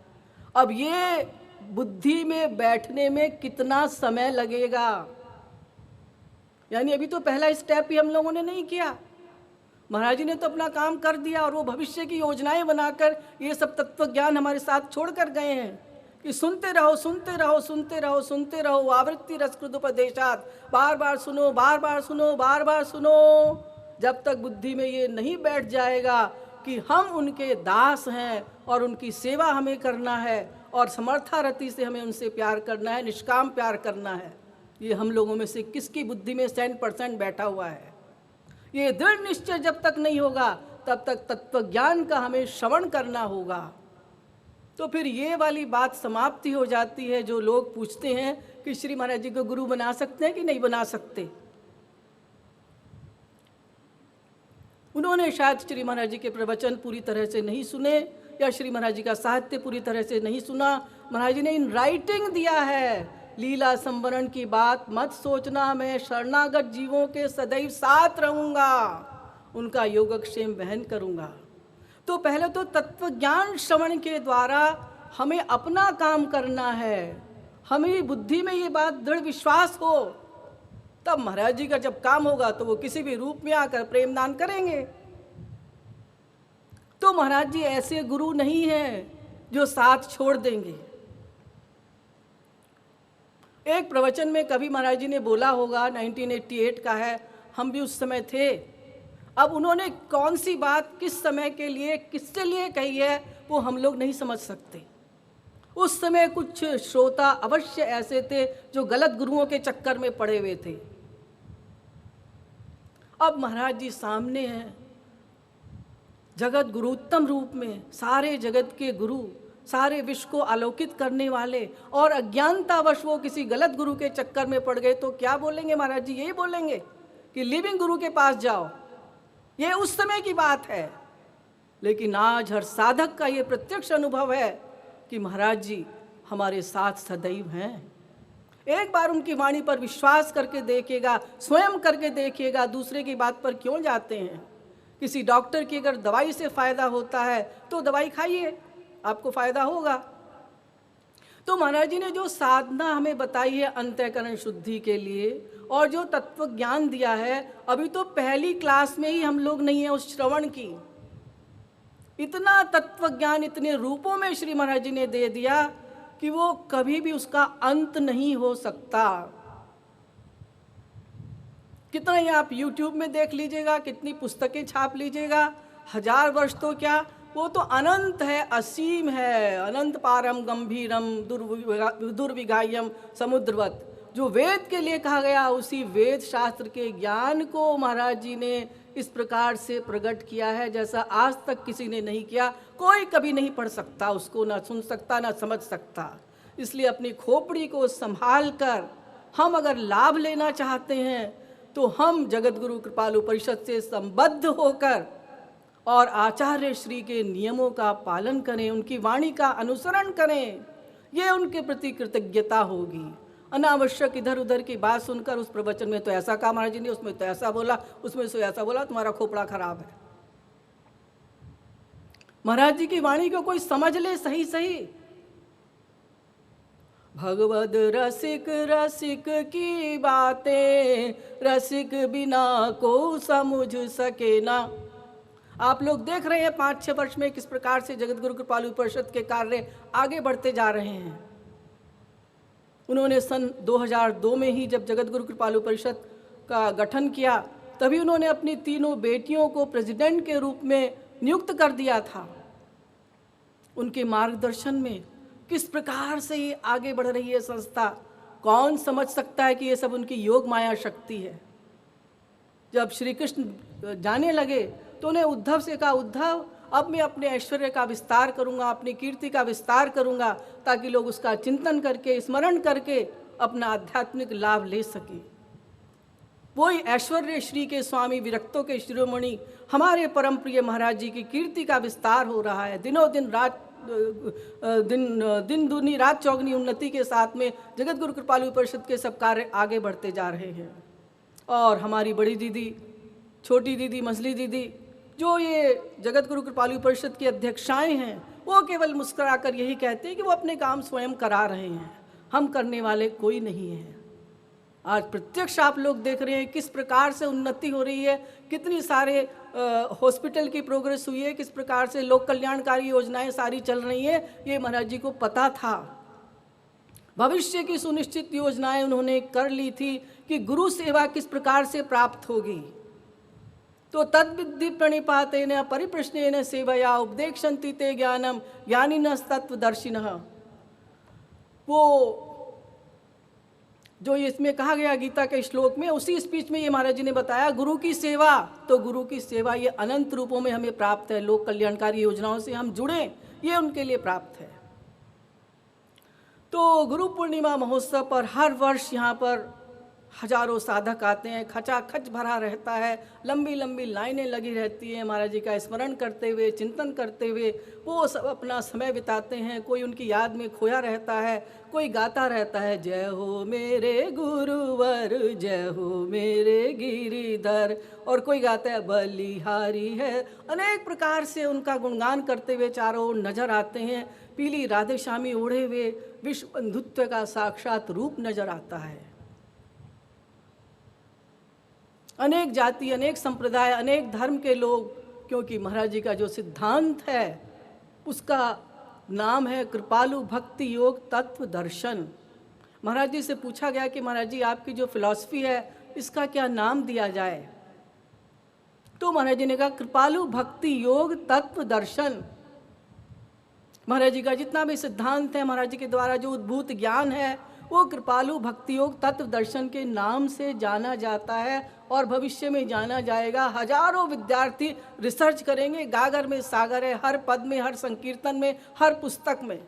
[SPEAKER 2] अब ये बुद्धि में बैठने में कितना समय लगेगा, यानी अभी तो पहला स्टेप ही हम लोगों ने नहीं किया। महाराज जी ने तो अपना काम कर दिया और वो भविष्य की योजनाएं बनाकर ये सब तत्व ज्ञान हमारे साथ छोड़ कर गए हैं कि सुनते रहो, सुनते रहो, सुनते रहो, सुनते रहो, आवृत्ति रसकृत उपदेशात, बार बार सुनो, बार बार सुनो, बार बार सुनो। जब तक बुद्धि में ये नहीं बैठ जाएगा कि हम उनके दास हैं और उनकी सेवा हमें करना है और समर्था रति से हमें उनसे प्यार करना है, निष्काम प्यार करना है, ये हम लोगों में से किसकी बुद्धि में 100% बैठा हुआ है। ये दृढ़ निश्चय जब तक नहीं होगा तब तक तत्व ज्ञान का हमें श्रवण करना होगा। तो फिर ये वाली बात समाप्ति हो जाती है। जो लोग पूछते हैं कि श्री महाराज जी को गुरु बना सकते हैं कि नहीं बना सकते, उन्होंने शायद श्री महाराज जी के प्रवचन पूरी तरह से नहीं सुने या श्री महाराज जी का साहित्य पूरी तरह से नहीं सुना। महाराज जी ने इन राइटिंग दिया है, लीला संवरण की बात मत सोचना, मैं शरणागत जीवों के सदैव साथ रहूंगा, उनका योगक्षेम वहन करूंगा। तो पहले तो तत्व ज्ञान श्रवण के द्वारा हमें अपना काम करना है, हमें बुद्धि में ये बात दृढ़ विश्वास हो, तब महाराज जी का जब काम होगा तो वो किसी भी रूप में आकर प्रेमदान करेंगे। तो महाराज जी ऐसे गुरु नहीं हैं जो साथ छोड़ देंगे। एक प्रवचन में कभी महाराज जी ने बोला होगा, 1988 का है, हम भी उस समय थे। अब उन्होंने कौन सी बात किस समय के लिए किसके लिए कही है वो हम लोग नहीं समझ सकते। उस समय कुछ श्रोता अवश्य ऐसे थे जो गलत गुरुओं के चक्कर में पड़े हुए थे। अब महाराज जी सामने हैं, जगत गुरु उत्तम रूप में, सारे जगत के गुरु, सारे विश्व को आलोकित करने वाले, और अज्ञानतावश वो किसी गलत गुरु के चक्कर में पड़ गए तो क्या बोलेंगे महाराज जी? यही बोलेंगे कि लिविंग गुरु के पास जाओ। ये उस समय की बात है, लेकिन आज हर साधक का ये प्रत्यक्ष अनुभव है कि महाराज जी हमारे साथ सदैव हैं। एक बार उनकी वाणी पर विश्वास करके देखिएगा, स्वयं करके देखिएगा, दूसरे की बात पर क्यों जाते हैं। किसी डॉक्टर की अगर दवाई से फायदा होता है तो दवाई खाइए, आपको फायदा होगा। तो महाराज जी ने जो साधना हमें बताई है अंतःकरण शुद्धि के लिए, और जो तत्व ज्ञान दिया है, अभी तो पहली क्लास में ही हम लोग नहीं है उस श्रवण की। इतना तत्व ज्ञान इतने रूपों में श्री महाराज जी ने दे दिया कि वो कभी भी उसका अंत नहीं हो सकता। कितना ही आप YouTube में देख लीजिएगा, कितनी पुस्तकें छाप लीजिएगा, 1000 वर्ष तो क्या, वो तो अनंत है, असीम है। अनंत पारम गंभीरम दुर्विगाह्यम समुद्रवत, जो वेद के लिए कहा गया, उसी वेद शास्त्र के ज्ञान को महाराज जी ने इस प्रकार से प्रकट किया है जैसा आज तक किसी ने नहीं किया। कोई कभी नहीं पढ़ सकता उसको, ना सुन सकता, ना समझ सकता। इसलिए अपनी खोपड़ी को संभाल कर हम अगर लाभ लेना चाहते हैं तो हम जगत गुरु कृपालु परिषद से संबद्ध होकर और आचार्य श्री के नियमों का पालन करें, उनकी वाणी का अनुसरण करें। ये उनके प्रति कृतज्ञता होगी। अनावश्यक इधर उधर की बात सुनकर उस प्रवचन में तो ऐसा कहा महाराज जी ने, उसमें तो ऐसा बोला, उसमें तो ऐसा बोला, तुम्हारा खोपड़ा खराब है। महाराज जी की वाणी को कोई समझ ले सही सही। भगवद रसिक रसिक की बातें, रसिक बिना को समझ सके ना। आप लोग देख रहे हैं 5-6 वर्ष में किस प्रकार से जगत गुरु कृपालु परिषद के कार्य आगे बढ़ते जा रहे हैं। उन्होंने सन 2002 में ही जब जगत गुरु कृपालु परिषद का गठन किया, तभी उन्होंने अपनी तीनों बेटियों को प्रेसिडेंट के रूप में नियुक्त कर दिया था। उनके मार्गदर्शन में किस प्रकार से ये आगे बढ़ रही है संस्था, कौन समझ सकता है कि ये सब उनकी योग माया शक्ति है। जब श्री कृष्ण जाने लगे तो उन्हें उद्धव से कहा, उद्धव अब मैं अपने ऐश्वर्य का विस्तार करूंगा, अपनी कीर्ति का विस्तार करूंगा, ताकि लोग उसका चिंतन करके, स्मरण करके अपना आध्यात्मिक लाभ ले सकें। वही ऐश्वर्य श्री के स्वामी विरक्तों के शिरोमणि हमारे परम प्रिय महाराज जी की कीर्ति का विस्तार हो रहा है। दिनों दिन दिन दूनी रात चौगनी उन्नति के साथ में जगत गुरु कृपालु परिषद के सब कार्य आगे बढ़ते जा रहे हैं। और हमारी बड़ी दीदी, छोटी दीदी, मझली दीदी, जो ये जगत गुरु कृपालु परिषद की अध्यक्षाएं हैं, वो केवल मुस्कुराकर यही कहते हैं कि वो अपने काम स्वयं करा रहे हैं, हम करने वाले कोई नहीं है। आज प्रत्यक्ष आप लोग देख रहे हैं किस प्रकार से उन्नति हो रही है, कितनी सारे हॉस्पिटल की प्रोग्रेस हुई है, किस प्रकार से लोक कल्याणकारी योजनाएं सारी चल रही हैं। ये महाराज जी को पता था। भविष्य की सुनिश्चित योजनाएं उन्होंने कर ली थी कि गुरु सेवा किस प्रकार से प्राप्त होगी। तो तद्विद्धि प्रणिपातेन परिप्रश्नेन सेवया उपदेक्षन्ति ते ज्ञानम ज्ञानिनस्तत्वदर्शिनः। वो जो इसमें कहा गया गीता के श्लोक में, उसी स्पीच में ये महाराज जी ने बताया, गुरु की सेवा, तो गुरु की सेवा ये अनंत रूपों में हमें प्राप्त है। लोक कल्याणकारी योजनाओं से हम जुड़े, ये उनके लिए प्राप्त है। तो गुरु पूर्णिमा महोत्सव पर हर वर्ष यहाँ पर हजारों साधक आते हैं, खचाखच भरा रहता है, लंबी लंबी लाइनें लगी रहती हैं। महाराज जी का स्मरण करते हुए, चिंतन करते हुए वो सब अपना समय बिताते हैं। कोई उनकी याद में खोया रहता है, कोई गाता रहता है, जय हो मेरे गुरुवर, जय हो मेरे गिरिधर, और कोई गाता है बलिहारी है। अनेक प्रकार से उनका गुणगान करते हुए चारों ओर नजर आते हैं। पीली राधे श्यामी ओढ़े हुए विश्व बंधुत्व का साक्षात रूप नजर आता है। अनेक जाति, अनेक संप्रदाय, अनेक धर्म के लोग, क्योंकि महाराज जी का जो सिद्धांत है उसका नाम है कृपालु भक्ति योग तत्व दर्शन। महाराज जी से पूछा गया कि महाराज जी आपकी जो फिलॉसफी है इसका क्या नाम दिया जाए, तो महाराज जी ने कहा कृपालु भक्ति योग तत्व दर्शन। महाराज जी का जितना भी सिद्धांत है, महाराज जी के द्वारा जो उद्भूत ज्ञान है, वो कृपालु भक्ति योग तत्व दर्शन के नाम से जाना जाता है और भविष्य में जाना जाएगा। हजारों विद्यार्थी रिसर्च करेंगे, गागर में सागर है, हर पद में, हर संकीर्तन में, हर पुस्तक में।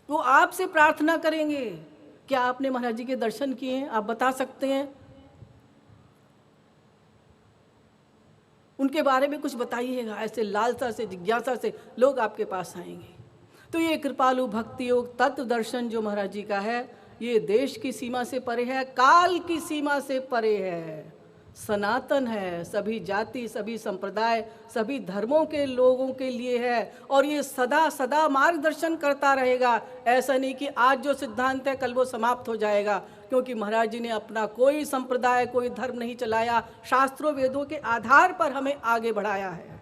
[SPEAKER 2] वो आपसे प्रार्थना करेंगे, क्या आपने महाराज जी के दर्शन किए हैं? आप बता सकते हैं? उनके बारे में कुछ बताइएगा। ऐसे लालसा से, जिज्ञासा से लोग आपके पास आएंगे। तो ये कृपालु भक्ति योग तत्व दर्शन जो महाराज जी का है, ये देश की सीमा से परे है, काल की सीमा से परे है, सनातन है, सभी जाति, सभी संप्रदाय, सभी धर्मों के लोगों के लिए है, और ये सदा सदा मार्गदर्शन करता रहेगा। ऐसा नहीं कि आज जो सिद्धांत है कल वो समाप्त हो जाएगा, क्योंकि महाराज जी ने अपना कोई संप्रदाय, कोई धर्म नहीं चलाया, शास्त्रों वेदों के आधार पर हमें आगे बढ़ाया है।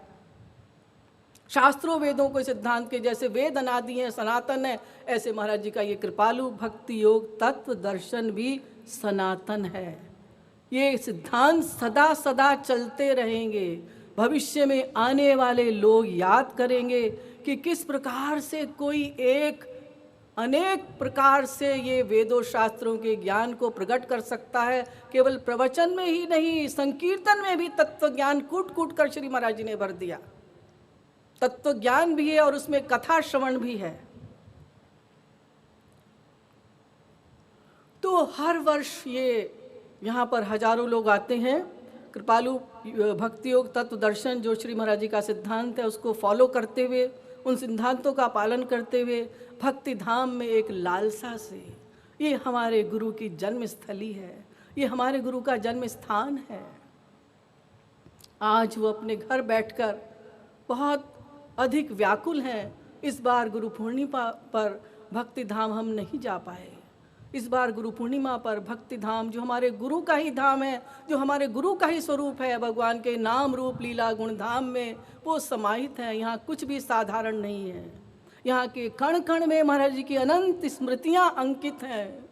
[SPEAKER 2] शास्त्रों वेदों को सिद्धांत के जैसे वेद अनादि हैं, सनातन है, ऐसे महाराज जी का ये कृपालु भक्ति योग तत्व दर्शन भी सनातन है। ये सिद्धांत सदा सदा चलते रहेंगे। भविष्य में आने वाले लोग याद करेंगे कि किस प्रकार से कोई एक अनेक प्रकार से ये वेदों शास्त्रों के ज्ञान को प्रकट कर सकता है। केवल प्रवचन में ही नहीं, संकीर्तन में भी तत्व ज्ञान कूट कूट कर श्री महाराज जी ने भर दिया। तत्व ज्ञान भी है और उसमें कथा श्रवण भी है। तो हर वर्ष ये यहाँ पर हजारों लोग आते हैं। कृपालु भक्ति योग तत्व दर्शन जो श्री महाराज जी का सिद्धांत है उसको फॉलो करते हुए, उन सिद्धांतों का पालन करते हुए भक्ति धाम में एक लालसा से, ये हमारे गुरु की जन्म स्थली है, ये हमारे गुरु का जन्म स्थान है। आज वो अपने घर बैठकर बहुत अधिक व्याकुल हैं। इस बार गुरु पूर्णिमा पर भक्ति धाम हम नहीं जा पाए। इस बार गुरु पूर्णिमा पर भक्ति धाम, जो हमारे गुरु का ही धाम है, जो हमारे गुरु का ही स्वरूप है, भगवान के नाम रूप लीला गुण धाम में वो समाहित है। यहाँ कुछ भी साधारण नहीं है। यहाँ के कण कण में महाराज जी की अनंत स्मृतियाँ अंकित हैं।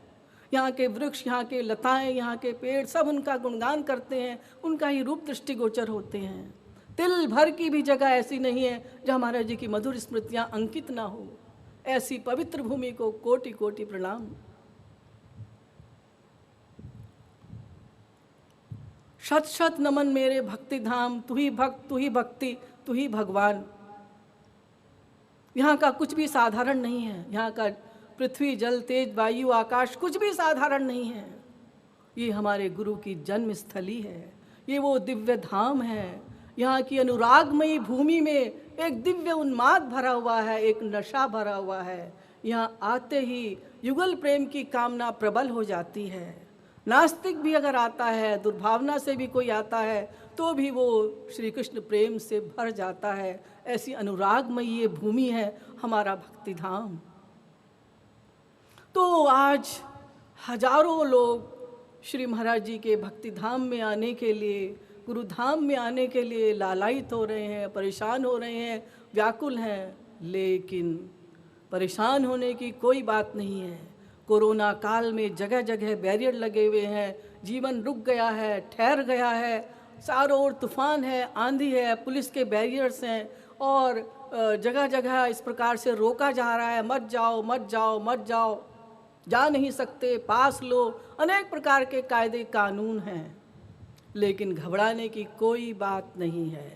[SPEAKER 2] यहाँ के वृक्ष, यहाँ के लताएं, यहाँ के पेड़ सब उनका गुणगान करते हैं, उनका ही रूप दृष्टिगोचर होते हैं। तिल भर की भी जगह ऐसी नहीं है जहाँ महाराज जी की मधुर स्मृतियाँ अंकित ना हो। ऐसी पवित्र भूमि को कोटि कोटि प्रणाम। शत शत नमन मेरे भक्ति धाम, तू ही भक्त, तू ही भक्ति, तू ही भगवान। यहाँ का कुछ भी साधारण नहीं है। यहाँ का पृथ्वी, जल, तेज, वायु, आकाश कुछ भी साधारण नहीं है। ये हमारे गुरु की जन्म स्थली है, ये वो दिव्य धाम है। यहाँ की अनुरागमयी भूमि में एक दिव्य उन्माद भरा हुआ है, एक नशा भरा हुआ है। यहाँ आते ही युगल प्रेम की कामना प्रबल हो जाती है। नास्तिक भी अगर आता है, दुर्भावना से भी कोई आता है, तो भी वो श्री कृष्ण प्रेम से भर जाता है। ऐसी अनुरागमयी ये भूमि है हमारा भक्ति धाम। तो आज हजारों लोग श्री महाराज जी के भक्ति धाम में आने के लिए, गुरु धाम में आने के लिए लालायित हो रहे हैं, परेशान हो रहे हैं, व्याकुल हैं। लेकिन परेशान होने की कोई बात नहीं है। कोरोना काल में जगह जगह बैरियर लगे हुए हैं, जीवन रुक गया है, ठहर गया है, चारों ओर तूफान है, आंधी है, पुलिस के बैरियर्स हैं और जगह जगह इस प्रकार से रोका जा रहा है, मत जाओ मत जाओ मत जाओ, जा नहीं सकते, पास लो, अनेक प्रकार के कायदे कानून हैं। लेकिन घबराने की कोई बात नहीं है।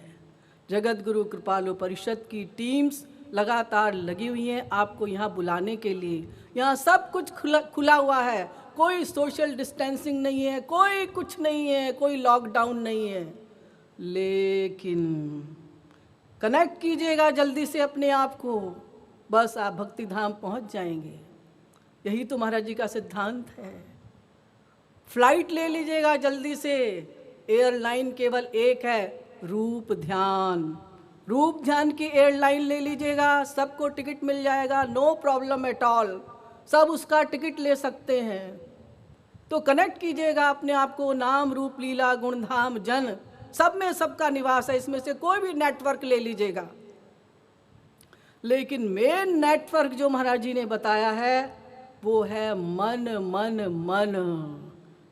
[SPEAKER 2] जगत गुरु कृपालु परिषद की टीम्स लगातार लगी हुई हैं आपको यहाँ बुलाने के लिए। यहाँ सब कुछ खुला हुआ है, कोई सोशल डिस्टेंसिंग नहीं है, कोई कुछ नहीं है, कोई लॉकडाउन नहीं है। लेकिन कनेक्ट कीजिएगा जल्दी से अपने आप को, बस आप भक्ति धाम पहुँच जाएंगे। यही तो महाराज जी का सिद्धांत है। फ्लाइट ले लीजिएगा जल्दी से। एयरलाइन केवल एक है, रूप ध्यान। रूप ध्यान की एयरलाइन ले लीजिएगा, सबको टिकट मिल जाएगा, नो प्रॉब्लम एट ऑल, सब उसका टिकट ले सकते हैं। तो कनेक्ट कीजिएगा अपने आप को, नाम रूप लीला गुणधाम जन सब में सबका निवास है। इसमें से कोई भी नेटवर्क ले लीजिएगा। लेकिन मेन नेटवर्क जो महाराज जी ने बताया है वो है मन मन मन।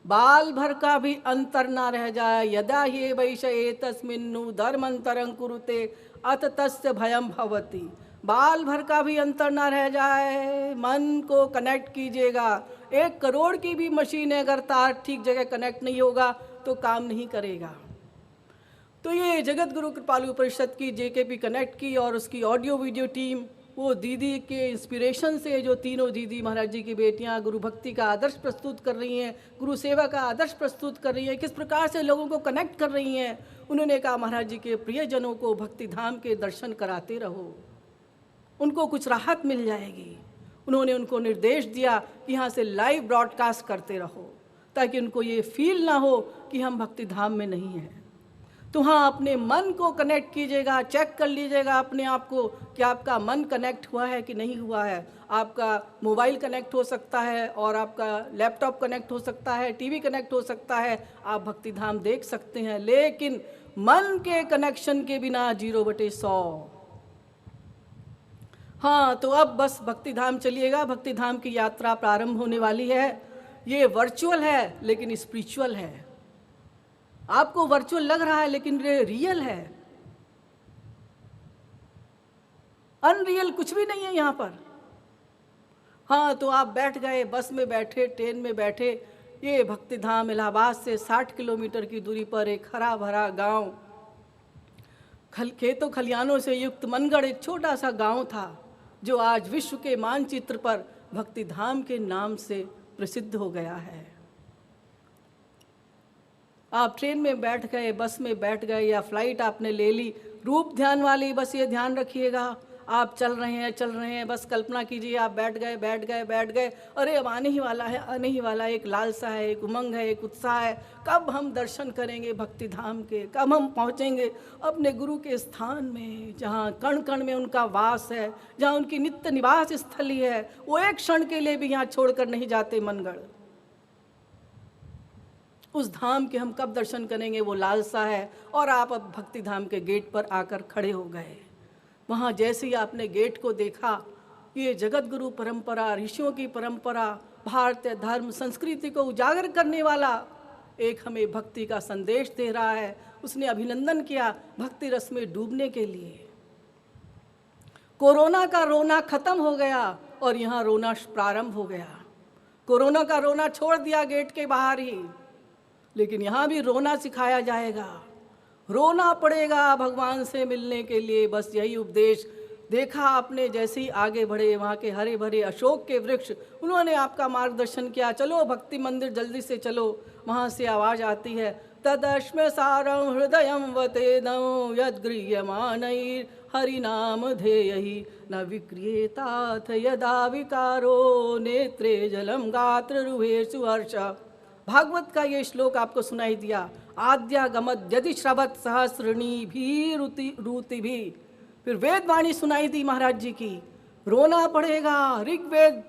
[SPEAKER 2] बाल भर का भी अंतर ना रह जाए। यदा ये वैश एतस्मिन्नु धर्मांतरं कुरुते अत तस्य भयं भवति। बाल भर का भी अंतर ना रह जाए। मन को कनेक्ट कीजिएगा। 1 करोड़ की भी मशीन है, अगर तार ठीक जगह कनेक्ट नहीं होगा तो काम नहीं करेगा। तो ये जगत गुरु कृपालु परिषद की JKP कनेक्ट की और उसकी ऑडियो वीडियो टीम, वो दीदी के इंस्पिरेशन से जो तीनों दीदी महाराज जी की बेटियां गुरु भक्ति का आदर्श प्रस्तुत कर रही हैं, गुरु सेवा का आदर्श प्रस्तुत कर रही हैं, किस प्रकार से लोगों को कनेक्ट कर रही हैं। उन्होंने कहा महाराज जी के प्रियजनों को भक्ति धाम के दर्शन कराते रहो, उनको कुछ राहत मिल जाएगी। उन्होंने उनको निर्देश दिया कि यहाँ से लाइव ब्रॉडकास्ट करते रहो, ताकि उनको ये फील ना हो कि हम भक्ति धाम में नहीं हैं। तो हाँ, अपने मन को कनेक्ट कीजिएगा, चेक कर लीजिएगा अपने आप को कि आपका मन कनेक्ट हुआ है कि नहीं हुआ है। आपका मोबाइल कनेक्ट हो सकता है और आपका लैपटॉप कनेक्ट हो सकता है, टीवी कनेक्ट हो सकता है, आप भक्ति धाम देख सकते हैं। लेकिन मन के कनेक्शन के बिना 0/100। हाँ, तो अब बस भक्ति धाम चलिएगा। भक्ति धाम की यात्रा प्रारंभ होने वाली है। ये वर्चुअल है लेकिन स्पिरिचुअल है। आपको वर्चुअल लग रहा है लेकिन ये रियल है। अनरियल कुछ भी नहीं है यहाँ पर। हाँ, तो आप बैठ गए, बस में बैठे, ट्रेन में बैठे, ये भक्ति धाम इलाहाबाद से 60 किलोमीटर की दूरी पर एक हरा भरा गांव, खेतों खलियानों से युक्त मनगढ़ एक छोटा सा गांव था, जो आज विश्व के मानचित्र पर भक्ति धाम के नाम से प्रसिद्ध हो गया है। आप ट्रेन में बैठ गए, बस में बैठ गए या फ्लाइट आपने ले ली, रूप ध्यान वाली बस ये ध्यान रखिएगा, आप चल रहे हैं, बस कल्पना कीजिए आप बैठ गए, अरे अब आने ही वाला है, एक लालसा है, एक उमंग है, एक उत्साह है, कब हम दर्शन करेंगे भक्ति धाम के, कब हम पहुँचेंगे अपने गुरु के स्थान में, जहाँ कण कण में उनका वास है, जहाँ उनकी नित्य निवास स्थली है। वो एक क्षण के लिए भी यहाँ छोड़कर नहीं जाते मनगढ़। उस धाम के हम कब दर्शन करेंगे, वो लालसा है। और आप अब भक्ति धाम के गेट पर आकर खड़े हो गए। वहाँ जैसे ही आपने गेट को देखा, ये जगत गुरु परंपरा, ऋषियों की परंपरा, भारतीय धर्म संस्कृति को उजागर करने वाला एक हमें भक्ति का संदेश दे रहा है। उसने अभिनंदन किया भक्ति रस में डूबने के लिए। कोरोना का रोना खत्म हो गया और यहाँ रोना प्रारंभ हो गया। कोरोना का रोना छोड़ दिया गेट के बाहर ही, लेकिन यहाँ भी रोना सिखाया जाएगा। रोना पड़ेगा भगवान से मिलने के लिए, बस यही उपदेश। देखा आपने जैसे ही आगे बढ़े, वहाँ के हरे भरे अशोक के वृक्ष, उन्होंने आपका मार्गदर्शन किया, चलो भक्ति मंदिर जल्दी से चलो। वहाँ से आवाज़ आती है, तदश्म सारं हृदयं वतेदं यद्गृह्यमानैर् हरिनाम ध्येयहि न विक्रियेताथ यदा विकारो नेत्रे जलम गात्र रुहेषु हर्ष। भागवत का ये श्लोक आपको सुनाई दिया। आद्यागमद यदि श्रवत सहस्रणी भी रुति भी। फिर वेदवाणी सुनाई दी महाराज जी की, रोना पड़ेगा ऋग्वेद।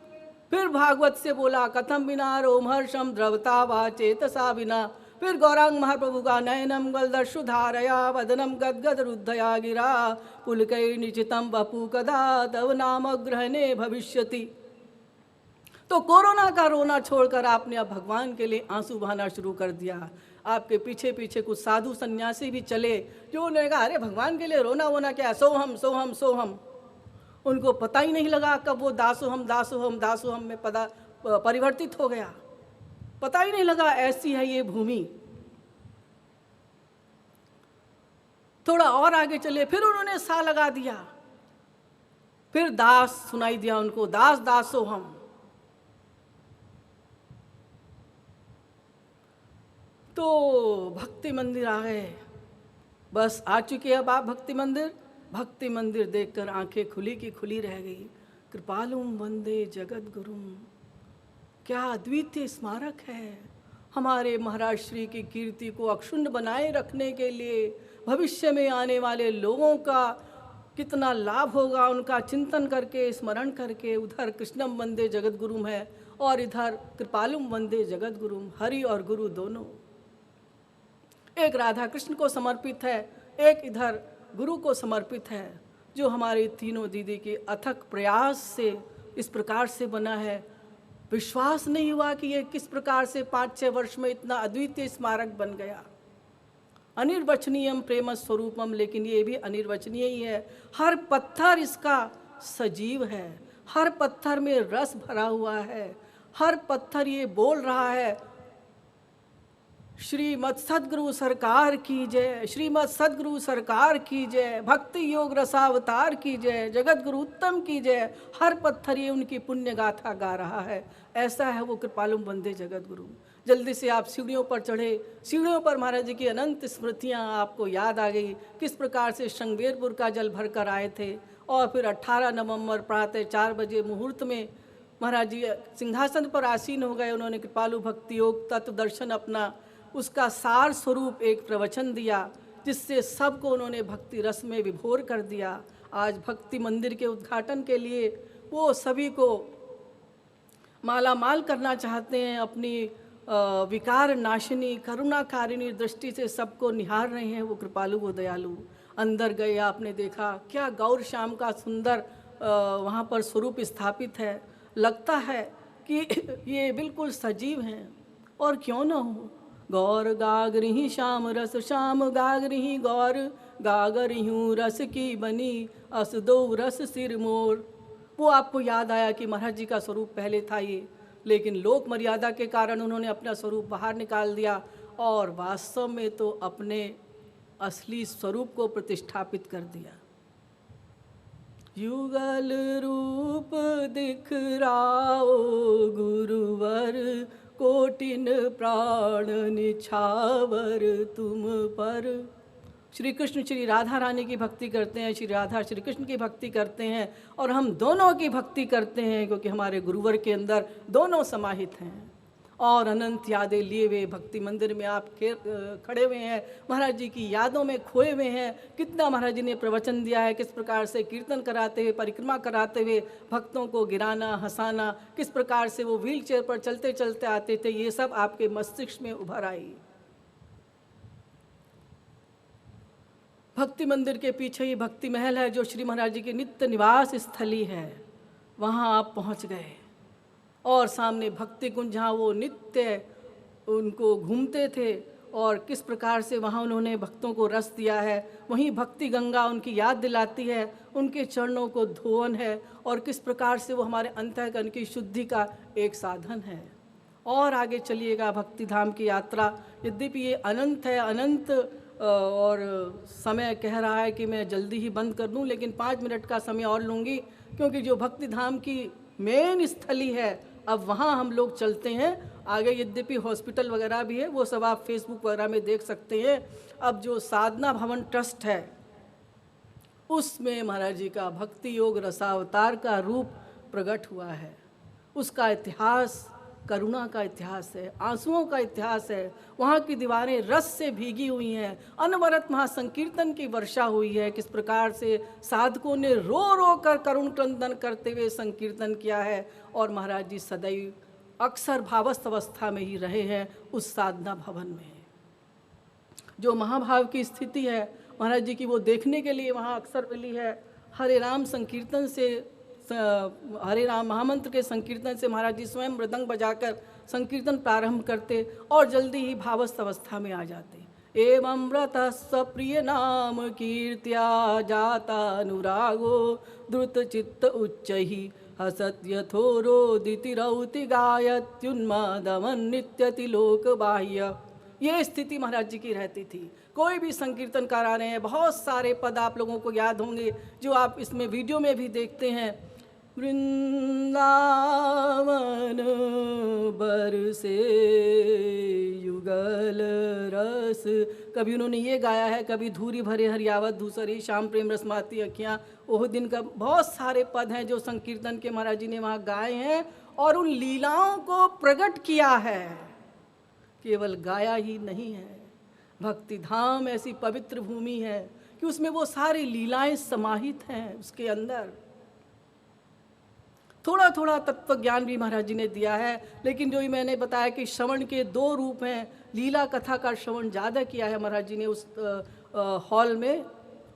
[SPEAKER 2] फिर भागवत से बोला, कथम बिना रोमहर्षम द्रवता वा चेतसा बिना। फिर गौरांग महाप्रभु का नयनम गलदर्शु धारया वदनम गदगद रुद्धया गिरा पुलकै निचितम बपु कदा तव नाम ग्रहणे भविष्यति। तो कोरोना का रोना छोड़कर आपने अब भगवान के लिए आंसू बहाना शुरू कर दिया। आपके पीछे पीछे कुछ साधु सन्यासी भी चले, जो उन्होंने कहा, अरे भगवान के लिए रोना वोना क्या, सोहम सोहम सोहम। उनको पता ही नहीं लगा कब वो दासोहम में परिवर्तित हो गया। पता ही नहीं लगा ऐसी है ये भूमि। थोड़ा और आगे चले, फिर उन्होंने सा लगा दिया, फिर दास सुनाई दिया उनको, दास दासोहम। तो भक्ति मंदिर आ गए, बस आ चुके अब आप भक्ति मंदिर। भक्ति मंदिर देखकर आंखें खुली की खुली रह गई। कृपालुम वंदे जगत गुरुम, क्या अद्वितीय स्मारक है। हमारे महाराज श्री की कीर्ति को अक्षुण्ण बनाए रखने के लिए भविष्य में आने वाले लोगों का कितना लाभ होगा, उनका चिंतन करके, स्मरण करके। उधर कृष्णम वंदे जगत गुरुम है और इधर कृपालुम वंदे जगत गुरुम, हरि और गुरु दोनों। एक राधा कृष्ण को समर्पित है, एक इधर गुरु को समर्पित है, जो हमारे तीनों दीदी के अथक प्रयास से इस प्रकार से बना है। विश्वास नहीं हुआ कि ये किस प्रकार से 5-6 वर्ष में इतना अद्वितीय स्मारक बन गया। अनिर्वचनीयम प्रेम स्वरूपम, लेकिन ये भी अनिर्वचनीय ही है। हर पत्थर इसका सजीव है, हर पत्थर में रस भरा हुआ है, हर पत्थर ये बोल रहा है, श्रीमद सद्गुरु सरकार की जय, श्रीमद सद्गुरु सरकार की जय, भक्ति योग रसावतार की जय, जगत गुरु उत्तम की जय। हर पत्थर ये उनकी पुण्य गाथा गा रहा है। ऐसा है वो कृपालुम वंदे जगत गुरु। जल्दी से आप सीढ़ियों पर चढ़े। सीढ़ियों पर महाराज जी की अनंत स्मृतियाँ आपको याद आ गई, किस प्रकार से शृंगेरपुर का जल भर कर आए थे। और फिर 18 नवंबर प्रातः 4 बजे मुहूर्त में महाराज जी सिंहासन पर आसीन हो गए। उन्होंने कृपालु भक्ति योग तत्व दर्शन अपना, उसका सार स्वरूप एक प्रवचन दिया, जिससे सबको उन्होंने भक्ति रस में विभोर कर दिया। आज भक्ति मंदिर के उद्घाटन के लिए वो सभी को मालामाल करना चाहते हैं। अपनी विकार नाशिनी करुणाकारिणी दृष्टि से सबको निहार रहे हैं वो कृपालु वो दयालु। अंदर गए, आपने देखा क्या गौर श्याम का सुंदर वहाँ पर स्वरूप स्थापित है। लगता है कि ये बिल्कुल सजीव हैं। और क्यों न हो, गौर गागरी श्याम रस, श्याम गागरी गौर गागरी हूँ रस की बनी, अस दो रस सिर मोर। वो आपको याद आया कि महाराज जी का स्वरूप पहले था ये, लेकिन लोक मर्यादा के कारण उन्होंने अपना स्वरूप बाहर निकाल दिया और वास्तव में तो अपने असली स्वरूप को प्रतिष्ठापित कर दिया। युगल रूप दिखराओ गुरुवर, कोटिन प्राण निछावर तुम पर, श्री कृष्ण श्री राधा रानी की भक्ति करते हैं, श्री राधा श्री कृष्ण की भक्ति करते हैं, और हम दोनों की भक्ति करते हैं क्योंकि हमारे गुरुवर के अंदर दोनों समाहित हैं। और अनंत यादें लिए हुए भक्ति मंदिर में आप खड़े हुए हैं, महाराज जी की यादों में खोए हुए हैं। कितना महाराज जी ने प्रवचन दिया है, किस प्रकार से कीर्तन कराते हुए, परिक्रमा कराते हुए भक्तों को गिराना, हंसाना, किस प्रकार से वो व्हील चेयर पर चलते चलते आते थे, ये सब आपके मस्तिष्क में उभर आई। भक्ति मंदिर के पीछे ही भक्ति महल है, जो श्री महाराज जी की नित्य निवास स्थली है। वहाँ आप पहुँच गए और सामने भक्ति कुंज, जहाँ वो नित्य उनको घूमते थे और किस प्रकार से वहाँ उन्होंने भक्तों को रस दिया है। वहीं भक्ति गंगा उनकी याद दिलाती है, उनके चरणों को धोवन है, और किस प्रकार से वो हमारे अंतःकरण की शुद्धि का एक साधन है। और आगे चलिएगा भक्ति धाम की यात्रा। यद्यपि ये अनंत है, अनंत, और समय कह रहा है कि मैं जल्दी ही बंद कर दूं, लेकिन 5 मिनट का समय और लूँगी, क्योंकि जो भक्ति धाम की मेन स्थली है, अब वहाँ हम लोग चलते हैं। आगे यद्यपि हॉस्पिटल वगैरह भी है, वो सब आप फेसबुक वगैरह में देख सकते हैं। अब जो साधना भवन ट्रस्ट है, उसमें महाराज जी का भक्ति योग रसावतार का रूप प्रकट हुआ है। उसका इतिहास करुणा का इतिहास है, आंसुओं का इतिहास है। वहाँ की दीवारें रस से भीगी हुई हैं, अनवरत महासंकीर्तन की वर्षा हुई है। किस प्रकार से साधकों ने रो रो कर करुण क्रंदन करते हुए संकीर्तन किया है, और महाराज जी सदैव अक्सर भावस्थ अवस्था में ही रहे हैं उस साधना भवन में। जो महाभाव की स्थिति है महाराज जी की, वो देखने के लिए वहाँ अक्सर मिली है। हरे राम संकीर्तन से, हरे राम महामंत्र के संकीर्तन से महाराज जी स्वयं मृदंग बजाकर संकीर्तन प्रारंभ करते और जल्दी ही भावस्थ अवस्था में आ जाते। एवं व्रतः स्वप्रिय नाम कीर्त्या जाता अनुरागो द्रुत चित्त उच्चैः हसत यथोरोदितिरौति गायत्युन्मादमन् नित्यति लोक बाह्य। ये स्थिति महाराज जी की रहती थी। कोई भी संकीर्तन करा रहे हैं, बहुत सारे पद आप लोगों को याद होंगे जो आप इसमें वीडियो में भी देखते हैं। वृंदावन बरसे युगल रस, कभी उन्होंने ये गाया है, कभी धूरी भरे हरियावत धूसरी श्याम प्रेम रसमाती अखियाँ, ओह दिन का। बहुत सारे पद हैं जो संकीर्तन के महाराज जी ने वहाँ गाए हैं और उन लीलाओं को प्रकट किया है, केवल गाया ही नहीं है। भक्ति धाम ऐसी पवित्र भूमि है कि उसमें वो सारी लीलाएं समाहित हैं उसके अंदर। थोड़ा थोड़ा तत्व ज्ञान भी महाराज जी ने दिया है, लेकिन जो ही मैंने बताया कि श्रवण के 2 रूप हैं। लीला कथा का श्रवण ज़्यादा किया है महाराज जी ने उस हॉल में,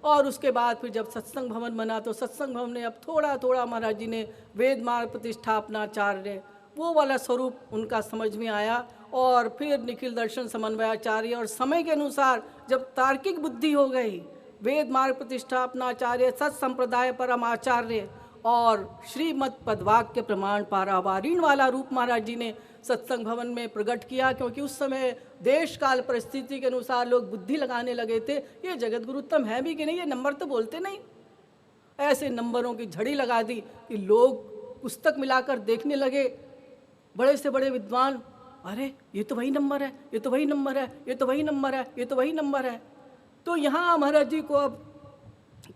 [SPEAKER 2] और उसके बाद फिर जब सत्संग भवन बना तो सत्संग भवन ने अब थोड़ा थोड़ा महाराज जी ने वेद मार्ग प्रतिष्ठापनाचार्य वो वाला स्वरूप उनका समझ में आया, और फिर निखिल दर्शन समन्वयाचार्य, और समय के अनुसार जब तार्किक बुद्धि हो गई, वेद मार्ग प्रतिष्ठापनाचार्य, सत संप्रदाय परम आचार्य, और श्रीमद् पदवाक्य प्रमाण पारावारीण वाला रूप महाराज जी ने सत्संग भवन में प्रकट किया। क्योंकि उस समय देश काल परिस्थिति के अनुसार लोग बुद्धि लगाने लगे थे, ये जगत गुरुत्तम है भी कि नहीं, ये नंबर तो बोलते नहीं। ऐसे नंबरों की झड़ी लगा दी कि लोग पुस्तक मिलाकर देखने लगे। बड़े से बड़े विद्वान, अरे ये तो वही नंबर है, ये तो वही नंबर है, ये तो वही नंबर है, ये तो वही नंबर है। तो यहाँ महाराज जी को अब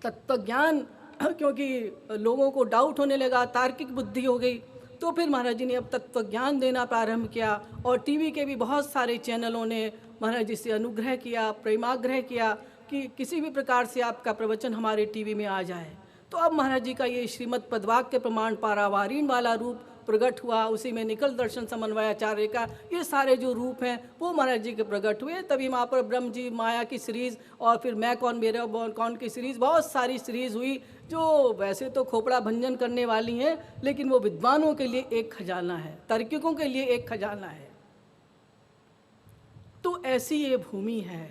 [SPEAKER 2] तत्वज्ञान, क्योंकि लोगों को डाउट होने लगा, तार्किक बुद्धि हो गई, तो फिर महाराज जी ने अब तत्वज्ञान देना प्रारंभ किया। और टीवी के भी बहुत सारे चैनलों ने महाराज जी से अनुग्रह किया, प्रेमाग्रह किया कि किसी भी प्रकार से आपका प्रवचन हमारे टीवी में आ जाए। तो अब महाराज जी का ये श्रीमद् पदवाक्य प्रमाण पारावारीण वाला रूप प्रकट हुआ। उसी में निखिल दर्शन समन्वयाचार्य का ये सारे जो रूप हैं वो महाराज जी के प्रकट हुए। तभी वहाँ पर ब्रह्म जी माया की सीरीज़, और फिर मैं कौन मेरा कौन की सीरीज़, बहुत सारी सीरीज़ हुई जो वैसे तो खोपड़ा भंजन करने वाली हैं, लेकिन वो विद्वानों के लिए एक खजाना है, तार्किकों के लिए एक खजाना है। तो ऐसी ये भूमि है,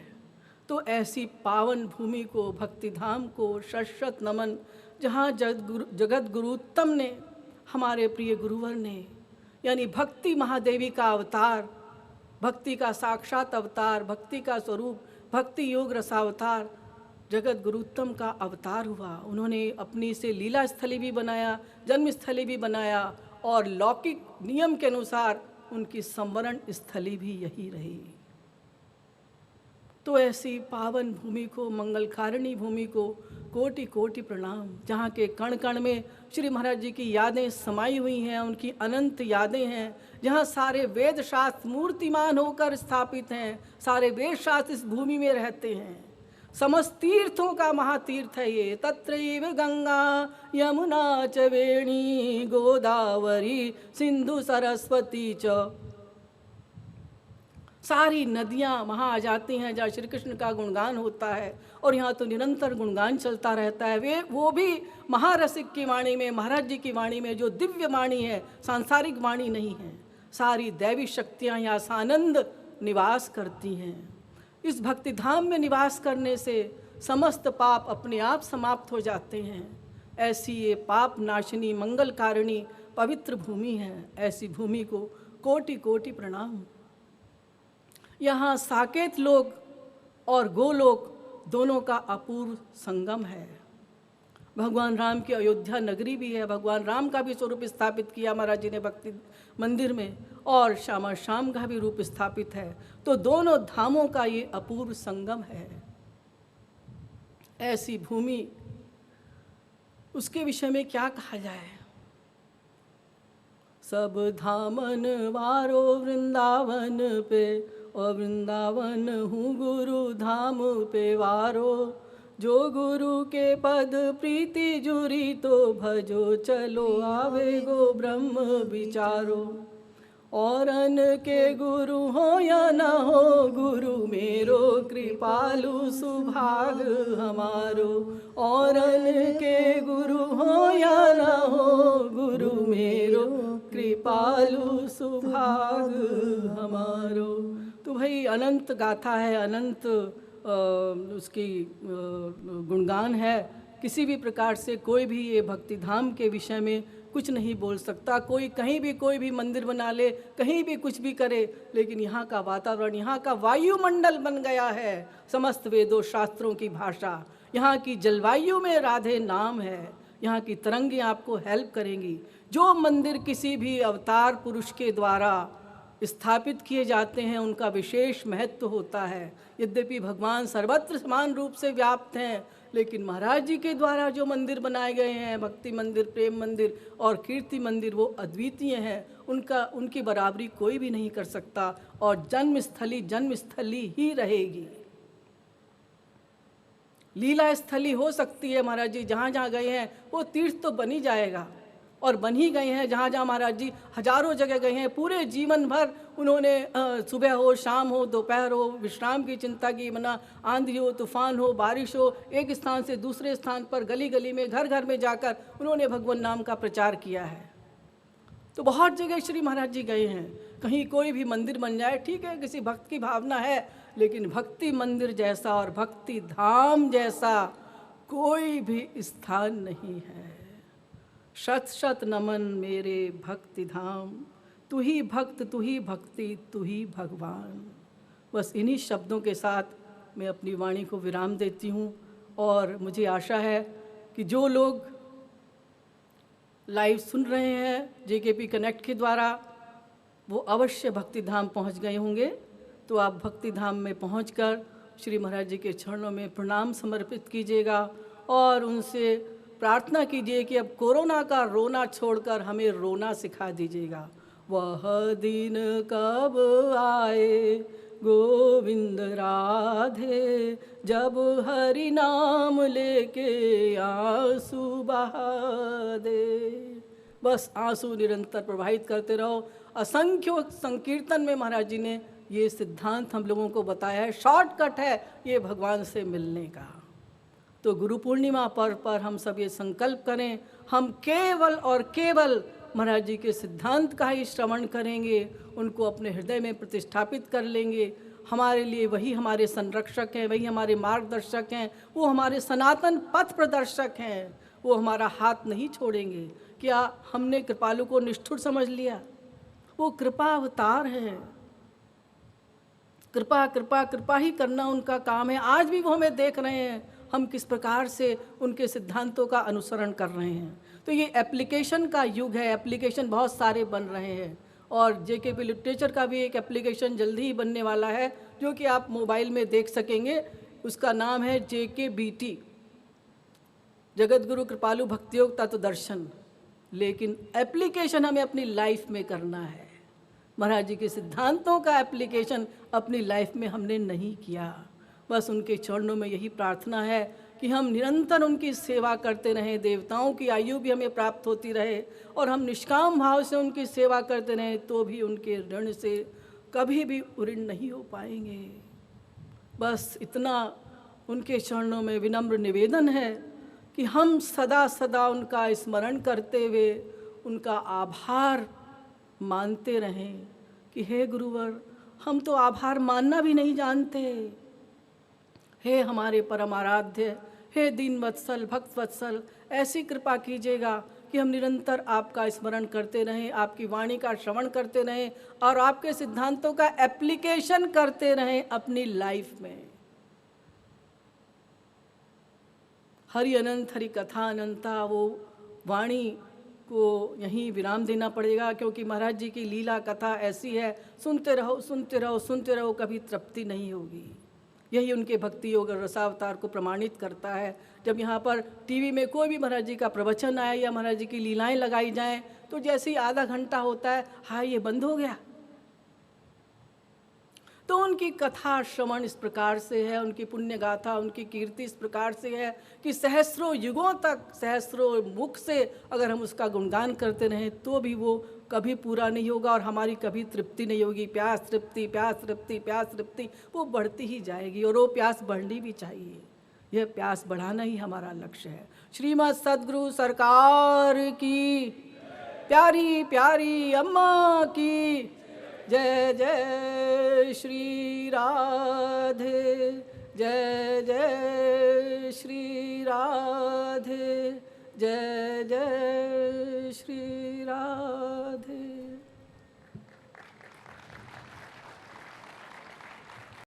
[SPEAKER 2] तो ऐसी पावन भूमि को, भक्ति धाम को शत नमन, जहाँ जगत गुरुत्तम ने, हमारे प्रिय गुरुवर ने, यानी भक्ति महादेवी का अवतार, भक्ति का साक्षात अवतार, भक्ति का स्वरूप, भक्ति योग रसावतार, जगत गुरुत्तम का अवतार हुआ। उन्होंने अपनी से लीला स्थली भी बनाया, जन्म स्थली भी बनाया, और लौकिक नियम के अनुसार उनकी संवरण स्थली भी यही रही। तो ऐसी पावन भूमि को, मंगलकारिणी भूमि को कोटि कोटि प्रणाम, जहाँ के कण कण में श्री महाराज जी की यादें समाई हुई हैं, उनकी अनंत यादें हैं, जहाँ सारे वेद शास्त्र मूर्तिमान होकर स्थापित हैं, सारे वेद शास्त्र इस भूमि में रहते हैं। समस्त तीर्थों का महातीर्थ है ये। तत्रैव गंगा यमुना च वेणी गोदावरी सिंधु सरस्वती च। सारी नदियाँ वहाँ आ जाती हैं जहाँ श्री कृष्ण का गुणगान होता है, और यहाँ तो निरंतर गुणगान चलता रहता है। वो भी महारसिक की वाणी में, महाराज जी की वाणी में, जो दिव्य वाणी है, सांसारिक वाणी नहीं है। सारी दैवी शक्तियाँ यहाँ सानंद निवास करती हैं। इस भक्ति धाम में निवास करने से समस्त पाप अपने आप समाप्त हो जाते हैं। ऐसी ये पाप नाशिनी मंगलकारिणी पवित्र भूमि है। ऐसी भूमि को कोटि कोटि प्रणाम। यहाँ साकेत लोक और गोलोक दोनों का अपूर्व संगम है। भगवान राम की अयोध्या नगरी भी है। भगवान राम का भी स्वरूप स्थापित किया महाराज जी ने भक्ति मंदिर में, और श्यामा श्याम का भी रूप स्थापित है। तो दोनों धामों का ये अपूर्व संगम है। ऐसी भूमि, उसके विषय में क्या कहा जाए। सब धामन वारो वृंदावन पे, और वृंदावन हूँ गुरु धाम पे वारो। जो गुरु के पद प्रीति जुरी, तो भजो चलो आवे गो ब्रह्म विचारो। औरन के गुरु हो या न हो, गुरु मेरो कृपालु सुभाग हमारो। औरन के गुरु हो या न हो, गुरु मेरो कृपालु सुभाग हमारो। तो भाई अनंत गाथा है, अनंत उसकी गुणगान है। किसी भी प्रकार से कोई भी ये भक्ति धाम के विषय में कुछ नहीं बोल सकता। कोई कहीं भी कोई भी मंदिर बना ले, कहीं भी कुछ भी करे, लेकिन यहाँ का वातावरण, यहाँ का वायुमंडल बन गया है समस्त वेदों शास्त्रों की भाषा। यहाँ की जलवायु में राधे नाम है। यहाँ की तरंगें आपको हेल्प करेंगी। जो मंदिर किसी भी अवतार पुरुष के द्वारा स्थापित किए जाते हैं, उनका विशेष महत्व होता है। यद्यपि भगवान सर्वत्र समान रूप से व्याप्त हैं, लेकिन महाराज जी के द्वारा जो मंदिर बनाए गए हैं, भक्ति मंदिर, प्रेम मंदिर और कीर्ति मंदिर, वो अद्वितीय हैं। उनकी बराबरी कोई भी नहीं कर सकता, और जन्मस्थली ही रहेगी। लीला स्थली हो सकती है। महाराज जी जहाँ जहाँ गए हैं वो तीर्थ तो बन ही जाएगा, और बन ही गए हैं। जहाँ जहाँ महाराज जी हजारों जगह गए हैं, पूरे जीवन भर उन्होंने सुबह हो, शाम हो, दोपहर हो, विश्राम की चिंता की, मना आंधी हो, तूफान हो, बारिश हो, एक स्थान से दूसरे स्थान पर, गली गली में, घर घर में जाकर उन्होंने भगवान नाम का प्रचार किया है। तो बहुत जगह श्री महाराज जी गए हैं। कहीं कोई भी मंदिर बन जाए, ठीक है, किसी भक्त की भावना है, लेकिन भक्ति मंदिर जैसा और भक्ति धाम जैसा कोई भी स्थान नहीं है। शत शत नमन मेरे भक्ति धाम, तू ही भक्त, तू ही भक्ति, तू ही भगवान। बस इन्हीं शब्दों के साथ मैं अपनी वाणी को विराम देती हूँ, और मुझे आशा है कि जो लोग लाइव सुन रहे हैं जेकेपी कनेक्ट के द्वारा, वो अवश्य भक्ति धाम पहुँच गए होंगे। तो आप भक्ति धाम में पहुँचकर श्री महाराज जी के चरणों में प्रणाम समर्पित कीजिएगा, और उनसे प्रार्थना कीजिए कि अब कोरोना का रोना छोड़कर हमें रोना सिखा दीजिएगा। वह दिन कब आए गोविंद राधे, जब हरि नाम लेके आंसू बहा दे। बस आंसू निरंतर प्रवाहित करते रहो। असंख्य संकीर्तन में महाराज जी ने ये सिद्धांत हम लोगों को बताया है। शॉर्टकट है ये भगवान से मिलने का। तो गुरु पूर्णिमा पर्व पर हम सब ये संकल्प करें, हम केवल और केवल महाराज जी के सिद्धांत का ही श्रवण करेंगे, उनको अपने हृदय में प्रतिष्ठापित कर लेंगे। हमारे लिए वही हमारे संरक्षक हैं, वही हमारे मार्गदर्शक हैं, वो हमारे सनातन पथ प्रदर्शक हैं। वो हमारा हाथ नहीं छोड़ेंगे। क्या हमने कृपालु को निष्ठुर समझ लिया? वो कृपा अवतार है। कृपा कृपा कृपा ही करना उनका काम है। आज भी वो हमें देख रहे हैं, हम किस प्रकार से उनके सिद्धांतों का अनुसरण कर रहे हैं। तो ये एप्लीकेशन का युग है। एप्लीकेशन बहुत सारे बन रहे हैं, और जेकेपी लिटरेचर का भी एक एप्लीकेशन जल्दी ही बनने वाला है, जो कि आप मोबाइल में देख सकेंगे। उसका नाम है JKBT, जगत गुरु कृपालु भक्तियोग तत्व दर्शन। लेकिन एप्लीकेशन हमें अपनी लाइफ में करना है। महाराज जी के सिद्धांतों का एप्लीकेशन अपनी लाइफ में हमने नहीं किया। बस उनके चरणों में यही प्रार्थना है कि हम निरंतर उनकी सेवा करते रहें, देवताओं की आयु भी हमें प्राप्त होती रहे और हम निष्काम भाव से उनकी सेवा करते रहें, तो भी उनके ऋण से कभी भी उऋण नहीं हो पाएंगे। बस इतना उनके चरणों में विनम्र निवेदन है कि हम सदा सदा उनका स्मरण करते हुए उनका आभार मानते रहें कि हे गुरुवर, हम तो आभार मानना भी नहीं जानते। हे हमारे परम आराध्य, हे दीन वत्सल, भक्त वत्सल, ऐसी कृपा कीजिएगा कि हम निरंतर आपका स्मरण करते रहें, आपकी वाणी का श्रवण करते रहें और आपके सिद्धांतों का एप्लीकेशन करते रहें अपनी लाइफ में। हरि अनंत, हरि कथा अनंता, वो वाणी को यहीं विराम देना पड़ेगा, क्योंकि महाराज जी की लीला कथा ऐसी है, सुनते रहो सुनते रहो सुनते रहो, कभी तृप्ति नहीं होगी। यही उनके भक्ति योग और रसावतार को प्रमाणित करता है। जब यहाँ पर टीवी में कोई भी महाराज जी का प्रवचन आए या महाराज जी की लीलाएं लगाई जाएं, तो जैसे ही आधा घंटा होता है, हाँ ये बंद हो गया। तो उनकी कथा श्रवण इस प्रकार से है, उनकी पुण्य गाथा, उनकी कीर्ति इस प्रकार से है कि सहस्रों युगों तक, सहस्रों मुख से अगर हम उसका गुणगान करते रहें तो भी वो कभी पूरा नहीं होगा और हमारी कभी तृप्ति नहीं होगी। प्यास तृप्ति, प्यास तृप्ति, प्यास तृप्ति वो बढ़ती ही जाएगी और वो प्यास बढ़नी भी चाहिए। यह प्यास बढ़ाना ही हमारा लक्ष्य है। श्रीमद् सद्गुरु सरकार की, प्यारी प्यारी अम्मा की जय जय श्री राधे, जय जय श्री राधे, जय जय श्री राधे।